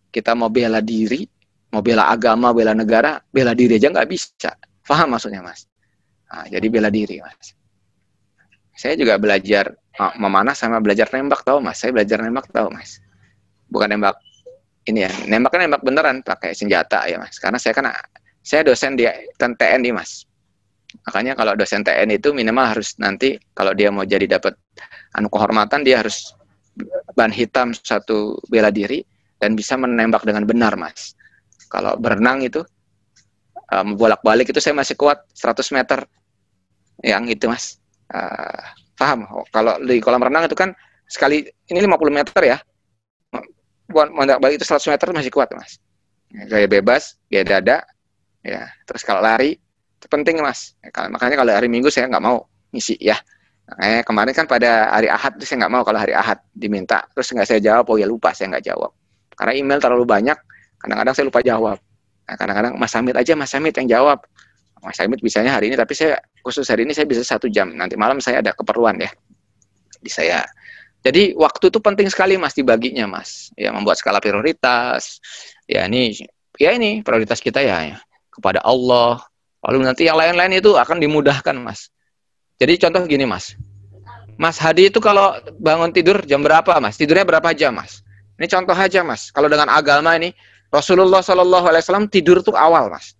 kita mau bela diri, mau bela agama, bela negara, bela diri aja nggak bisa. Paham maksudnya Mas? Jadi bela diri Mas. Saya juga belajar memanah sama belajar nembak, tahu Mas. Saya belajar nembak, tahu Mas. Bukan nembak ini ya, nembaknya nembak beneran pakai senjata ya Mas. Karena saya dosen di TNI Mas. Makanya kalau dosen TNI itu minimal harus nanti kalau dia mau jadi dapat kehormatan, dia harus ban hitam 1 bela diri dan bisa menembak dengan benar Mas. Kalau berenang itu bolak-balik itu saya masih kuat 100 meter yang itu Mas. Paham? Kalau di kolam renang itu kan sekali ini 50 meter ya, balik itu 100 meter masih kuat Mas. Gaya bebas, gaya dada, ya. Terus kalau lari itu penting Mas. Makanya kalau hari Minggu saya nggak mau ngisi ya. Kemarin kan pada hari Ahad itu saya nggak mau, kalau hari Ahad diminta terus nggak saya jawab, oh ya lupa saya nggak jawab. Karena email terlalu banyak, kadang-kadang saya lupa jawab. Nah, kadang-kadang Mas Hamid yang jawab. Mas Hamid bisanya hari ini, tapi saya khusus hari ini saya bisa 1 jam. Nanti malam saya ada keperluan ya di saya. Jadi waktu itu penting sekali Mas dibaginya Mas. Ya membuat skala prioritas. Ya ini prioritas kita ya kepada Allah, Lalu nanti yang lain-lain itu akan dimudahkan, Mas. Jadi contoh gini, Mas. Mas Hadi itu kalau bangun tidur jam berapa, Mas? Tidurnya berapa jam, Mas? Ini contoh aja, Mas. Kalau dengan agama ini, Rasulullah SAW tidur tuh awal, Mas.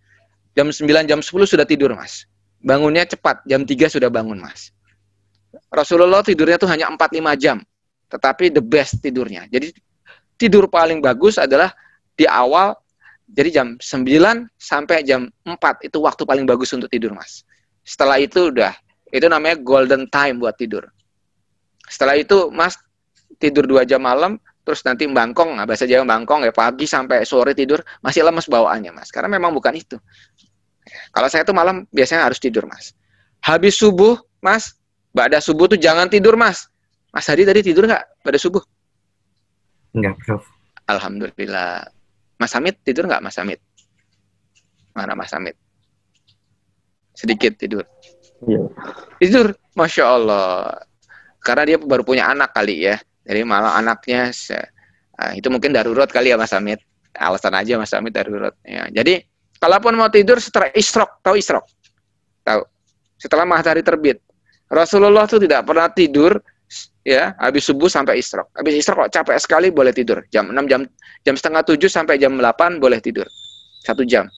Jam 9, jam 10 sudah tidur, Mas. Bangunnya cepat, jam 3 sudah bangun, Mas. Rasulullah tidurnya tuh hanya 4-5 jam. Tetapi the best tidurnya. Jadi tidur paling bagus adalah di awal. Jadi jam 9 sampai jam 4 itu waktu paling bagus untuk tidur, Mas. Setelah itu udah, itu namanya golden time buat tidur. Setelah itu, Mas, tidur 2 jam malam, terus nanti bangkong, nah bahasa Jawa bangkong ya, pagi sampai sore tidur, masih lemes bawaannya, Mas. Karena memang bukan itu. Kalau saya tuh malam biasanya harus tidur, Mas. Habis subuh, Mas, ba'da subuh tuh jangan tidur, Mas. Mas Hadi tadi tidur nggak pada subuh? Enggak, Prof. Alhamdulillah. Mas Hamid tidur nggak, Mas Hamid? Mana Mas Hamid? Sedikit tidur. Iya. Tidur, Masya Allah. Karena dia baru punya anak kali ya. Jadi malah anaknya itu mungkin darurat kali ya, Mas Hamid. Alasan aja Mas Hamid darurat. Ya. Jadi kalaupun mau tidur setelah isyraq, tahu isyraq? Tahu. Setelah matahari terbit. Rasulullah tuh tidak pernah tidur ya habis subuh sampai isyraq. Habis isyraq kok capek sekali boleh tidur. Jam 6, jam setengah 7 sampai jam 8 boleh tidur. 1 jam.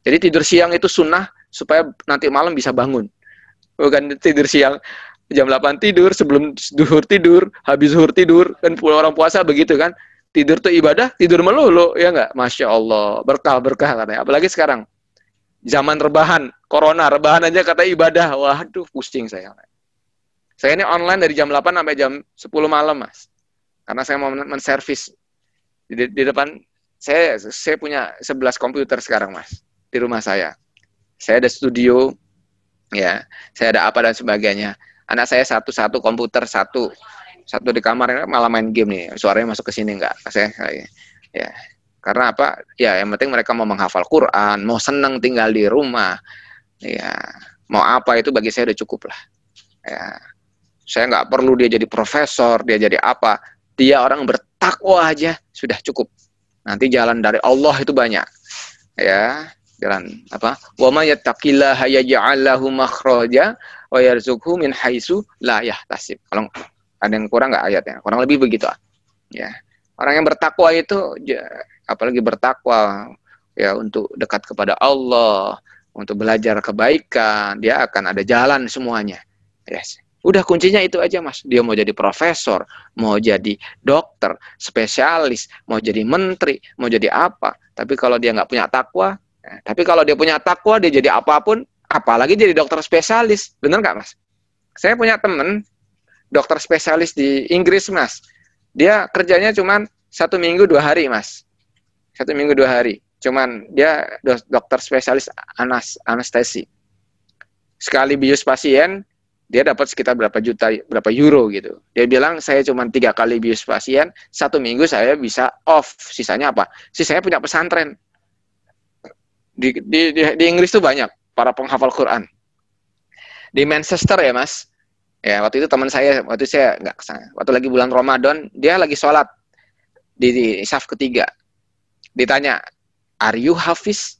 Jadi tidur siang itu sunnah supaya nanti malam bisa bangun. Bukan tidur siang jam 8 tidur, sebelum zuhur tidur, habis zuhur tidur, kan orang puasa begitu kan. Tidur tuh ibadah, tidur melulu, ya nggak? Masya Allah, berkah-berkah katanya. Apalagi sekarang, zaman rebahan, corona, rebahan aja kata ibadah. Waduh, pusing saya. Saya ini online dari jam 8 sampai jam 10 malam, Mas. Karena saya mau menservis. Di depan, saya punya 11 komputer sekarang, Mas. Di rumah saya. Saya ada studio, ya, saya ada apa dan sebagainya. Anak saya satu komputer satu di kamar malah main game nih, suaranya masuk ke sini enggak? Saya ya. Karena apa? Ya, yang penting mereka mau menghafal Quran, mau seneng tinggal di rumah. Ya, mau apa itu bagi saya udah cukup lah. Ya. Saya nggak perlu dia jadi profesor, dia jadi apa. Dia orang bertakwa aja sudah cukup. Nanti jalan dari Allah itu banyak. Ya. Jalan apa? Wa may yattaqillaha yaj'al lahu makhraja wa yarzuqhu min haitsu la yahtasib. Kalau ada yang kurang nggak ayatnya? Kurang lebih begitu. Ya. Orang yang bertakwa itu apalagi bertakwa ya untuk dekat kepada Allah, untuk belajar kebaikan, dia akan ada jalan semuanya. Yes. Udah kuncinya itu aja, Mas. Dia mau jadi profesor, mau jadi dokter, spesialis, mau jadi menteri, mau jadi apa. Tapi kalau dia nggak punya takwa, tapi kalau dia punya takwa, dia jadi apapun, apalagi jadi dokter spesialis. Bener nggak, Mas? Saya punya temen, dokter spesialis di Inggris, Mas. Dia kerjanya cuman 1 minggu 2 hari, Mas. 1 minggu 2 hari. Cuman dia dokter spesialis anestesi. Sekali bius pasien, dia dapat sekitar berapa euro gitu. Dia bilang, saya cuman 3 kali bius pasien, 1 minggu saya bisa off. Sisanya apa? Sisanya punya pesantren. Di Inggris tuh banyak para penghafal Quran. Di Manchester ya, Mas. Ya, waktu itu teman saya, waktu saya nggak kesana. Waktu lagi bulan Ramadan, dia lagi sholat di saf ketiga. Ditanya, "Are you hafiz?"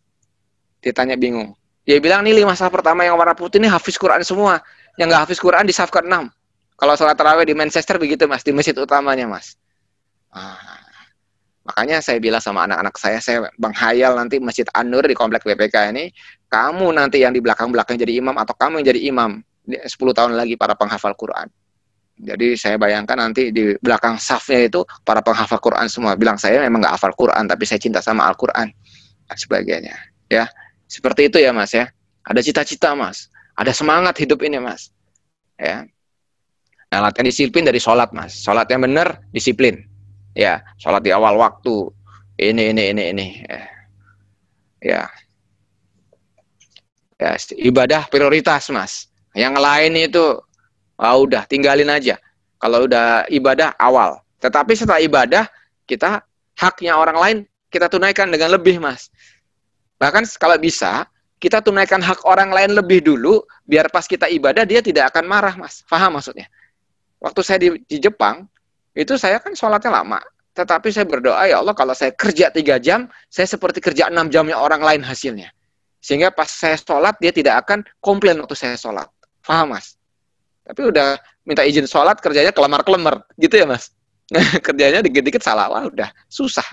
Ditanya bingung. Dia bilang, "Nih 5 saf pertama yang warna putih ini hafiz Quran semua. Yang nggak hafiz Quran di saf ke-6." Kalau sholat tarawih di Manchester begitu, Mas, di masjid utamanya, Mas. Makanya saya bilang sama anak-anak saya menghayal nanti Masjid An-Nur di komplek BPK ini, kamu nanti yang di belakang-belakang jadi imam atau kamu yang jadi imam 10 tahun lagi para penghafal Quran. Jadi saya bayangkan nanti di belakang safnya itu para penghafal Quran semua. Bilang saya memang nggak hafal Quran, tapi saya cinta sama Al-Quran dan sebagainya. Ya, seperti itu ya, Mas ya. Ada cita-cita, Mas. Ada semangat hidup ini, Mas. Ya. Nah, latihan disiplin dari sholat, Mas. Sholat yang benar, disiplin. Ya, sholat di awal waktu. Ini. Ya. Ya, ibadah prioritas, Mas. Yang lain itu, udah tinggalin aja. Kalau udah ibadah awal. Tetapi setelah ibadah, kita haknya orang lain kita tunaikan dengan lebih, Mas. Bahkan kalau bisa, kita tunaikan hak orang lain lebih dulu, biar pas kita ibadah dia tidak akan marah, Mas. Paham maksudnya? Waktu saya di Jepang, itu saya kan sholatnya lama. Tetapi saya berdoa, ya Allah, kalau saya kerja 3 jam, saya seperti kerja 6 jamnya orang lain hasilnya. Sehingga pas saya sholat, dia tidak akan komplain waktu saya sholat. Paham, Mas? Tapi udah minta izin sholat, kerjanya kelemar-kelemar. Gitu ya, Mas? Kerjanya dikit-dikit salah, wah udah susah.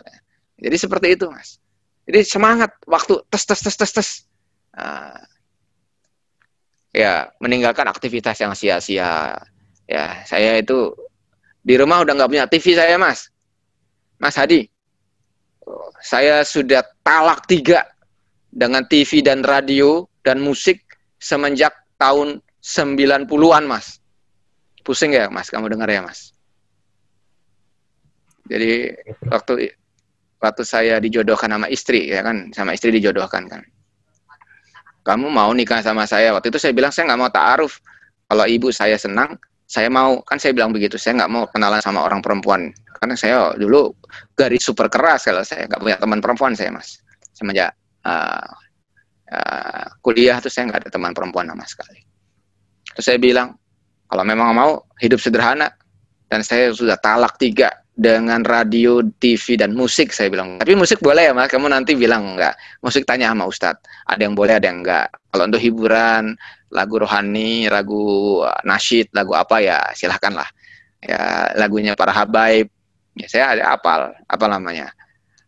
Jadi seperti itu, Mas. Jadi semangat, waktu tes. Nah, ya, meninggalkan aktivitas yang sia-sia. Ya, saya itu di rumah udah nggak punya TV saya, Mas. Mas Hadi, saya sudah talak 3 dengan TV dan radio dan musik semenjak tahun 90-an, Mas. Pusing ya, Mas? Kamu dengar ya, Mas? Jadi waktu saya dijodohkan sama istri, ya kan? Sama istri dijodohkan kan. Kamu mau nikah sama saya? Waktu itu saya bilang saya nggak mau ta'aruf. Kalau ibu saya senang, saya mau. Kan saya bilang begitu. Saya nggak mau kenalan sama orang perempuan. Karena saya dulu garis super keras kalau saya nggak punya teman perempuan saya, Mas. Semenjak kuliah tuh saya nggak ada teman perempuan sama sekali. Terus saya bilang, kalau memang mau hidup sederhana, dan saya sudah talak 3 dengan radio, TV, dan musik, saya bilang. Tapi musik boleh ya, Mas? Kamu nanti bilang enggak. Musik tanya sama Ustadz. Ada yang boleh, ada yang enggak. Kalau untuk hiburan, lagu rohani, lagu nasyid, lagu apa ya, silahkan lah. Ya, lagunya para habaib. Ya, saya ada apa namanya?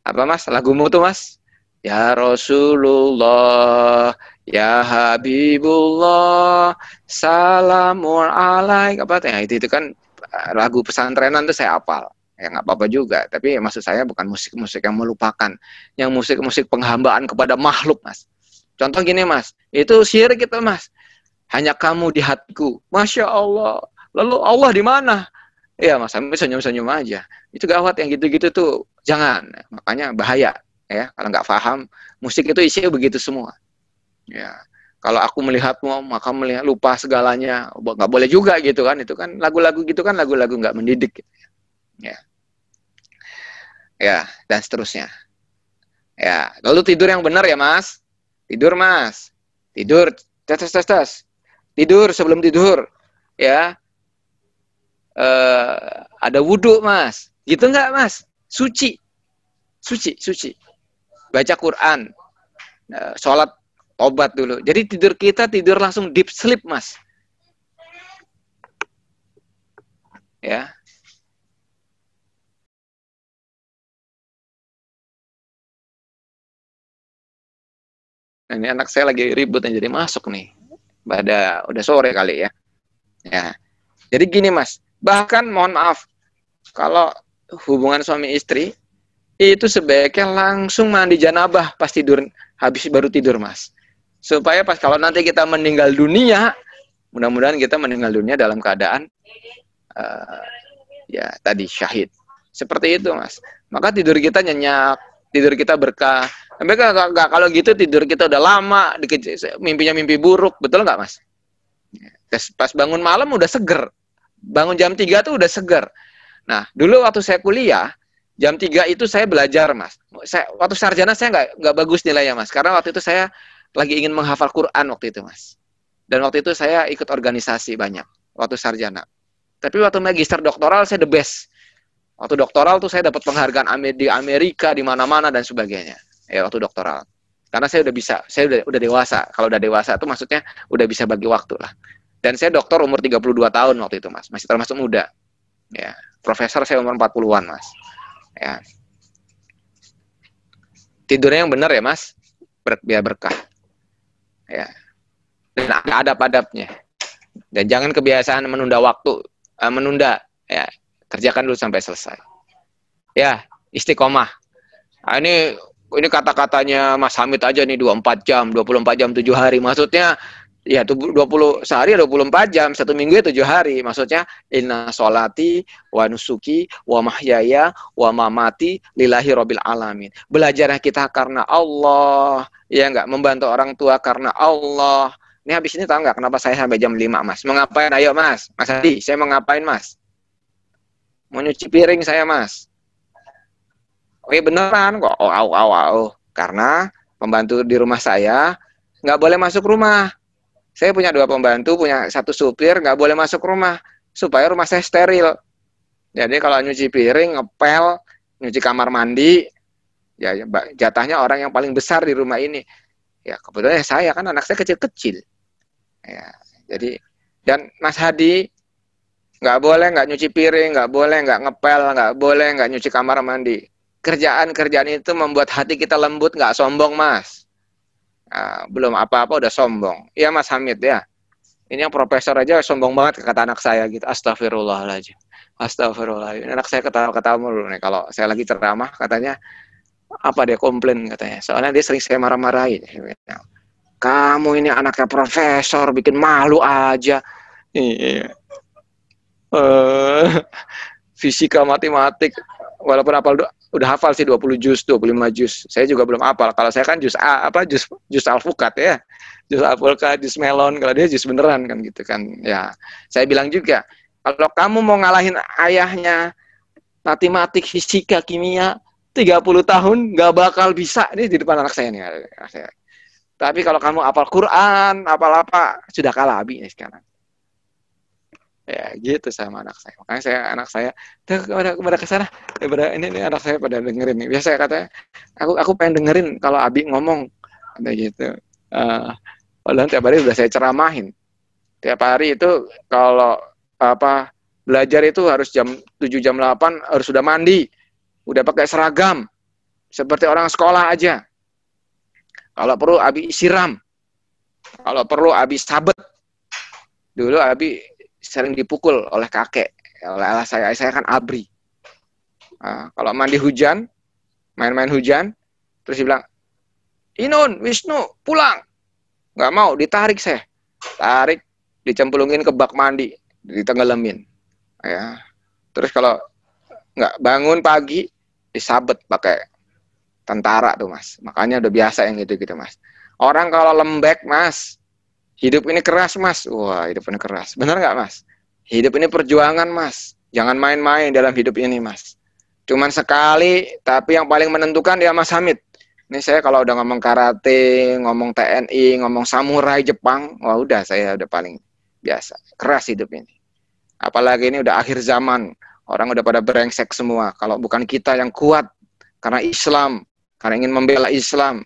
Apa, Mas? Lagumu tuh, Mas? Ya Rasulullah, ya Habibullah, salamun alaik. Apa ya, itu kan lagu pesantrenan tuh saya hafal. Ya nggak apa-apa juga, tapi maksud saya bukan musik-musik yang melupakan, yang musik-musik penghambaan kepada makhluk, Mas. Contoh gini, Mas, itu syirik itu, Mas. Hanya kamu di hatiku, Masya Allah. Lalu Allah di mana? Iya, Mas, sampai senyum-senyum aja. Itu gawat, yang gitu-gitu tuh jangan. Makanya bahaya, ya. Kalau nggak paham, musik itu isinya begitu semua. Ya. Kalau aku melihatmu, maka melihat lupa segalanya. Nggak boleh juga gitu kan. Itu kan lagu-lagu gitu kan, lagu-lagu nggak mendidik. Gitu. Ya. Ya, dan seterusnya. Ya, lalu tidur yang benar ya, Mas. Tidur, Mas. Tidur, tes. Tidur sebelum tidur. Ya. Ada wudhu, Mas. Gitu nggak, Mas? Suci. Baca Quran. Sholat, obat dulu. Jadi tidur kita tidur langsung deep sleep, Mas. Ya. Nah, ini anak saya lagi ribut jadi masuk nih. Udah sore kali ya. Ya. Jadi gini, Mas. Bahkan mohon maaf, kalau hubungan suami istri itu sebaiknya langsung mandi janabah pas tidur, habis baru tidur, Mas. Supaya pas kalau nanti kita meninggal dunia, mudah-mudahan kita meninggal dunia dalam keadaan ya tadi syahid. Seperti itu, Mas. Maka tidur kita nyenyak, tidur kita berkah. Sampai kalau gitu tidur kita udah lama, mimpinya mimpi buruk, betul nggak, Mas? Pas bangun malam udah seger. Bangun jam 3 tuh udah seger. Nah, dulu waktu saya kuliah, jam 3 itu saya belajar, Mas. Waktu sarjana saya nggak bagus nilainya, Mas. Karena waktu itu saya lagi ingin menghafal Quran waktu itu, Mas. Dan waktu itu saya ikut organisasi banyak, waktu sarjana. Tapi waktu magister doktoral saya the best. Waktu doktoral tuh saya dapat penghargaan di Amerika, di mana-mana dan sebagainya. Ya, waktu doktoral. Karena saya udah bisa, saya udah dewasa. Kalau udah dewasa itu maksudnya udah bisa bagi waktu lah. Dan saya doktor umur 32 tahun waktu itu, Mas. Masih termasuk muda. Ya, profesor saya umur 40-an, Mas. Ya. Tidurnya yang benar ya, Mas. Biar berkah. Ya. Dan ada adab-adabnya. Dan jangan kebiasaan menunda waktu, menunda. Ya, kerjakan dulu sampai selesai. Ya, istiqomah. Nah, ini kata-katanya Mas Hamid aja nih 24 jam, 24 jam 7 hari. Maksudnya ya 20 sehari 24 jam, 1 minggu ya 7 hari. Maksudnya inna sholati wa nusuki wa mahyaya wa mamati lillahi rabbil alamin. Belajarnya kita karena Allah, ya enggak, membantu orang tua karena Allah. Ini habis ini tahu enggak kenapa saya sampai jam 5, Mas? Mau ngapain? Ayo, Mas. Mas Hadi, saya mau ngapain, Mas? Mau nyuci piring saya, Mas. Oke, beneran kok. Karena pembantu di rumah saya nggak boleh masuk rumah. Saya punya 2 pembantu, punya 1 supir, nggak boleh masuk rumah supaya rumah saya steril. Jadi kalau nyuci piring, ngepel, nyuci kamar mandi, ya jatahnya orang yang paling besar di rumah ini. Ya kebetulan saya kan anak saya kecil-kecil. Ya, jadi dan Mas Hadi nggak boleh nggak nyuci piring, nggak boleh nggak ngepel, nggak boleh nggak nyuci kamar mandi. Kerjaan-kerjaan itu membuat hati kita lembut, nggak sombong, Mas. Nah, belum apa-apa udah sombong. Iya Mas Hamid ya. Ini yang profesor aja sombong banget kata anak saya gitu. Astagfirullahaladzim. Astagfirullahaladzim. Anak saya ketawa-ketawa mulu nih kalau saya lagi ceramah katanya apa dia komplain katanya. Soalnya dia sering saya marah-marahin. Kamu ini anaknya profesor bikin malu aja. Iya. Fisika, matematik, walaupun udah hafal sih 20 juz, 25 juz. Saya juga belum hafal. Kalau saya kan juz juz alpukat ya. Juz alpukat, juz melon, kalau dia juz beneran kan gitu kan. Ya, saya bilang juga, kalau kamu mau ngalahin ayahnya matematik, fisika, kimia 30 tahun nggak bakal bisa. Ini di depan anak saya nih. Tapi kalau kamu hafal Quran, hafal apa, sudah kalah Abi nih sekarang. Ya gitu sama anak saya. Makanya anak saya pada kesana, ini anak saya pada dengerin nih. Biasa katanya, aku pengen dengerin kalau Abi ngomong, ada gitu. Padahal tiap hari udah saya ceramahin. Tiap hari itu kalau belajar itu harus jam 7 jam 8 harus sudah mandi, udah pakai seragam, seperti orang sekolah aja. Kalau perlu Abi siram, kalau perlu Abi sabet. Dulu Abi sering dipukul oleh kakek, oleh ayah saya kan abri. Kalau mandi hujan, main-main hujan, terus dia bilang, Inun, Wisnu, pulang. Nggak mau, ditarik saya. Tarik, dicemplungin ke bak mandi, ditenggelamin. Ya. Terus kalau nggak bangun pagi, disabet pakai tentara tuh Mas. Makanya udah biasa yang gitu-gitu Mas. Orang kalau lembek Mas, hidup ini keras Mas. Wah, hidup ini keras. Benar nggak Mas? Hidup ini perjuangan Mas. Jangan main-main dalam hidup ini Mas. Cuman sekali, tapi yang paling menentukan dia Mas Hamid. Ini saya kalau udah ngomong karate, ngomong TNI, ngomong samurai Jepang, wah udah saya udah paling biasa. Keras hidup ini. Apalagi ini udah akhir zaman. Orang udah pada brengsek semua. Kalau bukan kita yang kuat, karena Islam, karena ingin membela Islam.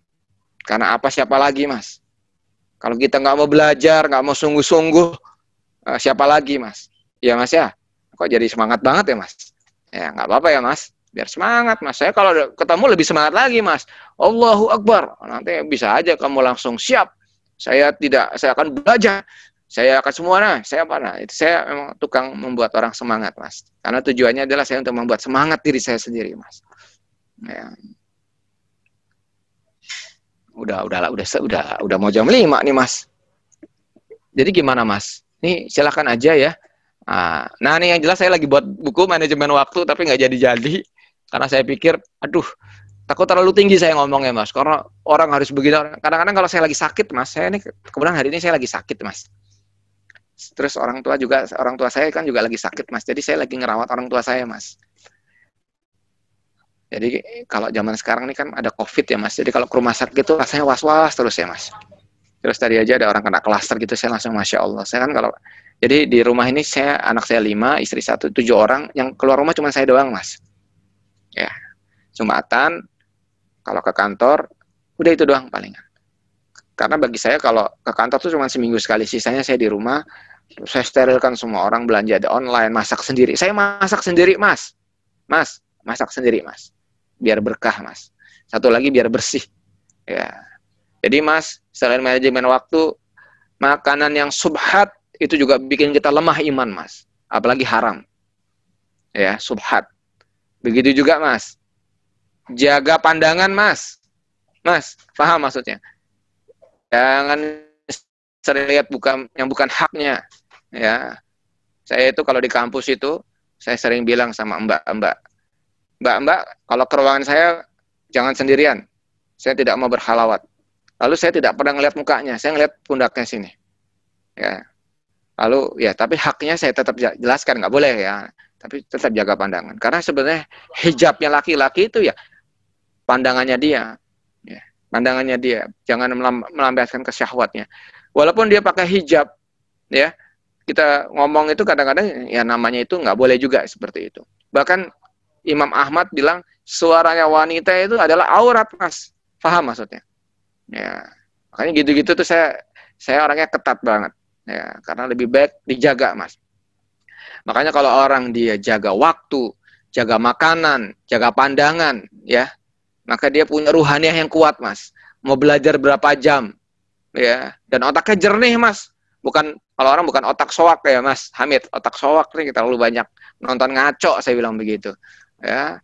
Karena apa siapa lagi Mas? Kalau kita nggak mau belajar, nggak mau sungguh-sungguh, siapa lagi Mas? Iya Mas ya? Kok jadi semangat banget ya Mas? Ya nggak apa-apa ya Mas. Biar semangat Mas. Saya kalau ketemu lebih semangat lagi Mas. Allahu Akbar. Nanti bisa aja kamu langsung siap. Saya akan belajar. Saya akan semuanya. Saya apa? Itu saya memang tukang membuat orang semangat Mas. Karena tujuannya adalah saya untuk membuat semangat diri saya sendiri Mas. Ya. Udah mau jam 5 nih Mas. Jadi gimana Mas? Nih silakan aja ya. Nah nih yang jelas saya lagi buat buku manajemen waktu tapi nggak jadi-jadi karena saya pikir, aduh takut terlalu tinggi saya ngomongnya Mas. Karena orang harus begini. Kadang-kadang kalau saya lagi sakit Mas, saya ini kebetulan hari ini saya lagi sakit Mas. Terus orang tua saya kan juga lagi sakit Mas. Jadi saya lagi ngerawat orang tua saya Mas. Jadi kalau zaman sekarang ini kan ada COVID ya Mas. Jadi kalau ke rumah sakit itu rasanya was-was terus ya Mas. Terus tadi aja ada orang kena klaster gitu, saya langsung Masya Allah. Saya kan jadi di rumah ini anak saya 5, istri 1, 7 orang. Yang keluar rumah cuma saya doang Mas. Ya, Jumatan, kalau ke kantor, udah itu doang palingan. Karena bagi saya kalau ke kantor tuh cuma seminggu sekali. Sisanya saya di rumah, saya sterilkan semua orang, belanja di online, masak sendiri. Saya masak sendiri Mas. Mas, masak sendiri Mas. Biar berkah Mas. Satu lagi biar bersih. Ya. Jadi Mas, selain manajemen waktu, makanan yang subhat itu juga bikin kita lemah iman Mas. Apalagi haram. Ya, subhat. Begitu juga Mas. Jaga pandangan Mas. Mas, paham maksudnya? Jangan sering lihat yang bukan haknya. Ya. Saya itu kalau di kampus itu, saya sering bilang sama mbak-mbak, kalau ke ruangan saya jangan sendirian. Saya tidak mau berhalawat. Lalu saya tidak pernah ngeliat mukanya, saya ngeliat pundaknya sini. Ya. Lalu ya, tapi haknya saya tetap jelaskan, nggak boleh ya. Tapi tetap jaga pandangan. Karena sebenarnya hijabnya laki-laki itu ya pandangannya dia. Ya, pandangannya dia. Jangan melampiaskan kesyahwatnya. Walaupun dia pakai hijab, ya kita ngomong itu kadang-kadang ya namanya itu nggak boleh juga seperti itu. Bahkan Imam Ahmad bilang suaranya wanita itu adalah aurat Mas. Paham maksudnya? Ya, Makanya gitu-gitu tuh saya orangnya ketat banget ya, karena lebih baik dijaga, Mas. Makanya kalau orang dia jaga waktu, jaga makanan, jaga pandangan ya, maka dia punya ruhaniah yang kuat, Mas. Mau belajar berapa jam ya, dan otaknya jernih, Mas. Bukan, kalau orang bukan otak soak ya, Mas Hamid. Otak soak nih kita terlalu banyak nonton ngaco, saya bilang begitu ya.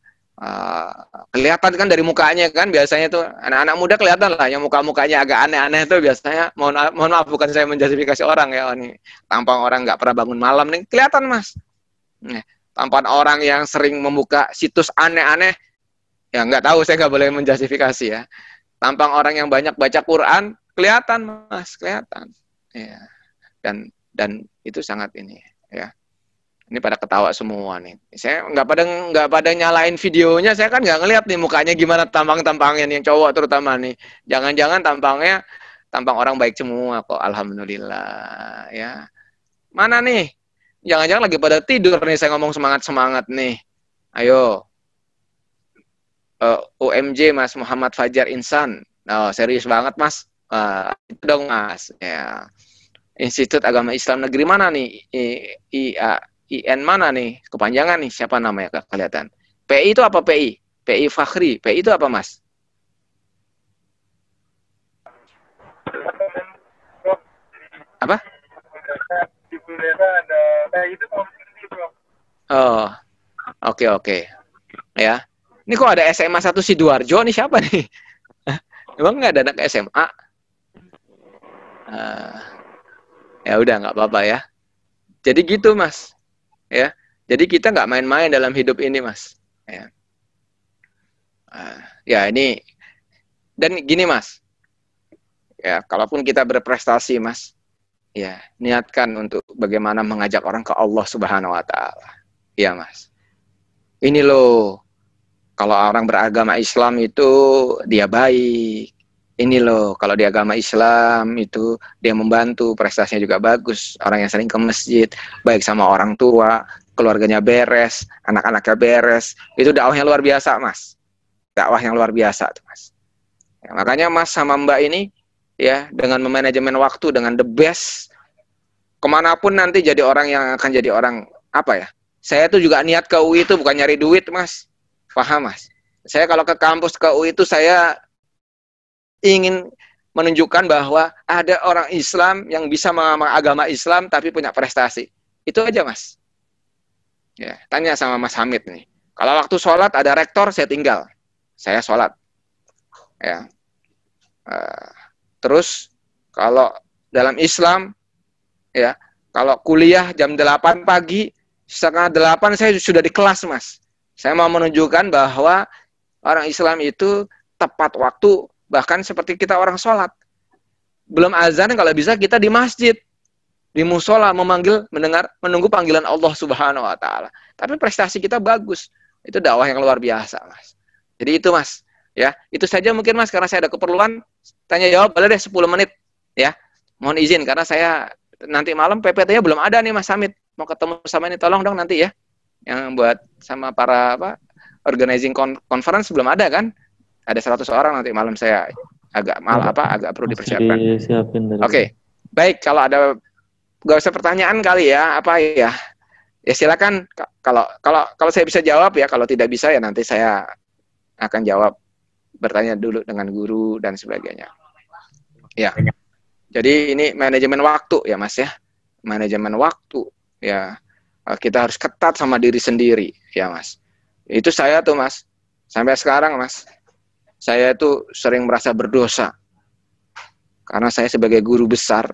Kelihatan kan dari mukanya kan, biasanya tuh anak-anak muda kelihatan lah yang muka-mukanya agak aneh-aneh tuh biasanya. Mohon maaf, bukan saya menjustifikasi orang ya, ini tampang orang nggak pernah bangun malam nih kelihatan, Mas. Nih, tampang orang yang sering membuka situs aneh-aneh ya, nggak tahu, saya nggak boleh menjustifikasi ya. Tampang orang yang banyak baca Quran kelihatan, Mas, kelihatan ya. Dan itu sangat ini ya. Ini pada ketawa semua nih. Saya nggak pada nyalain videonya. Saya kan nggak ngeliat nih mukanya gimana, tampang-tampangnya nih, yang cowok terutama nih. Jangan-jangan tampangnya tampang orang baik semua kok. Alhamdulillah ya. Mana nih? Jangan-jangan lagi pada tidur nih. Saya ngomong semangat-semangat nih. Ayo. UMJ Mas Muhammad Fajar Insan. Oh, serius banget, Mas. Itu dong, Mas. Ya. Institut Agama Islam Negeri mana nih? IN mana nih? Kepanjangan nih, siapa namanya? Kelihatan. PI itu apa PI? PI Fakhri. PI itu apa, Mas? Apa? Oh, oke. Ya. Ini kok ada SMA 1 Sidoarjo nih, siapa nih? Emang nggak ada anak SMA? Ya udah, nggak apa-apa ya. Jadi gitu, Mas. Ya, jadi kita nggak main-main dalam hidup ini, Mas. Ya, ya ini, dan gini, Mas. Ya, kalaupun kita berprestasi, Mas, ya niatkan untuk bagaimana mengajak orang ke Allah Subhanahu Wa Taala. Ya, Mas. Ini loh, kalau orang beragama Islam itu dia baik. Ini loh, kalau di agama Islam itu dia membantu, prestasinya juga bagus. Orang yang sering ke masjid, baik sama orang tua, keluarganya beres, anak-anaknya beres. Itu dakwahnya luar biasa, Mas. Dakwah yang luar biasa tuh, Mas. Ya, makanya Mas sama Mbak ini, ya, dengan memanajemen waktu dengan the best, kemanapun nanti jadi orang yang akan jadi orang, apa ya, saya tuh juga niat ke UI itu bukan nyari duit, Mas. Paham, Mas? Saya kalau ke kampus ke UI itu saya ingin menunjukkan bahwa ada orang Islam yang bisa mengamalkan agama Islam tapi punya prestasi. Itu aja, Mas. Ya, tanya sama Mas Hamid nih. Kalau waktu sholat ada rektor, saya tinggal. Saya sholat. Ya. Terus kalau dalam Islam, ya, kalau kuliah jam 8 pagi, setengah 8 saya sudah di kelas, Mas. Saya mau menunjukkan bahwa orang Islam itu tepat waktu, bahkan seperti kita orang sholat. Belum azan, kalau bisa kita di masjid, di musola, menunggu panggilan Allah Subhanahu Wa Taala. Tapi prestasi kita bagus. Itu dakwah yang luar biasa, Mas. Jadi itu, Mas. Ya, itu saja mungkin, Mas, karena saya ada keperluan. Tanya jawab, boleh deh 10 menit. Ya, mohon izin karena saya nanti malam PPT-nya belum ada nih, Mas Hamid. Mau ketemu sama ini, tolong dong nanti ya. Yang buat sama para organizing conference belum ada kan? Ada 100 orang nanti malam, saya agak perlu dipersiapkan. Oke. Baik, kalau ada gak usah pertanyaan kali ya, apa ya? Ya silakan, kalau saya bisa jawab ya, kalau tidak bisa ya nanti saya akan jawab, bertanya dulu dengan guru dan sebagainya. Ya. Jadi ini manajemen waktu ya, Mas ya. Manajemen waktu ya. Kita harus ketat sama diri sendiri ya, Mas. Itu saya tuh, Mas. Sampai sekarang, Mas, saya itu sering merasa berdosa. Karena saya sebagai guru besar,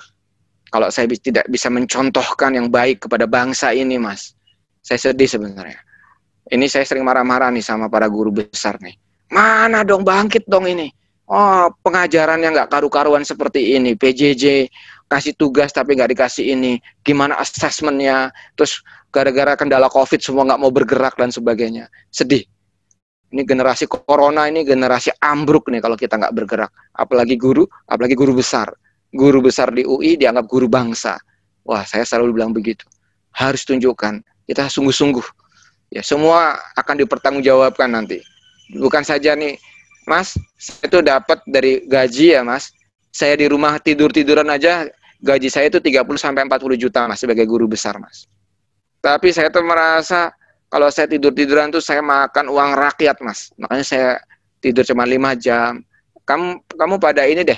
kalau saya tidak bisa mencontohkan yang baik kepada bangsa ini, Mas, saya sedih sebenarnya. Ini saya sering marah-marah nih sama para guru besar nih. Mana dong, bangkit dong ini. Oh, pengajarannya nggak karu-karuan seperti ini. PJJ, kasih tugas tapi nggak dikasih ini. Gimana asesmennya? Terus gara-gara kendala COVID semua nggak mau bergerak dan sebagainya. Sedih. Ini generasi corona, ini generasi ambruk nih kalau kita nggak bergerak. Apalagi guru besar. Guru besar di UI dianggap guru bangsa. Wah, saya selalu bilang begitu. Harus tunjukkan, kita sungguh-sungguh. Ya, semua akan dipertanggungjawabkan nanti. Bukan saja nih, Mas, saya itu dapat dari gaji ya, Mas. Saya di rumah tidur-tiduran aja, gaji saya itu 30 sampai 40 juta Mas sebagai guru besar Mas. Tapi saya tuh merasa kalau saya tidur-tiduran tuh saya makan uang rakyat Mas. Makanya saya tidur cuma 5 jam. Kamu pada ini deh,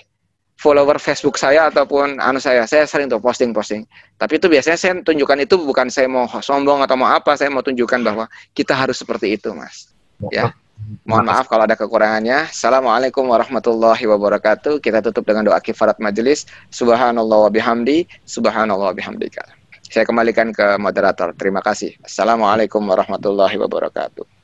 follower Facebook saya ataupun saya sering tuh posting-posting. Tapi itu biasanya saya tunjukkan itu bukan saya mau sombong atau mau apa, saya mau tunjukkan bahwa kita harus seperti itu Mas. Ya. Mohon maaf kalau ada kekurangannya. Assalamualaikum warahmatullahi wabarakatuh. Kita tutup dengan doa kifarat majelis. Subhanallah wa bihamdi, subhanallah wa bihamdika. Saya kembalikan ke moderator. Terima kasih. Assalamualaikum warahmatullahi wabarakatuh.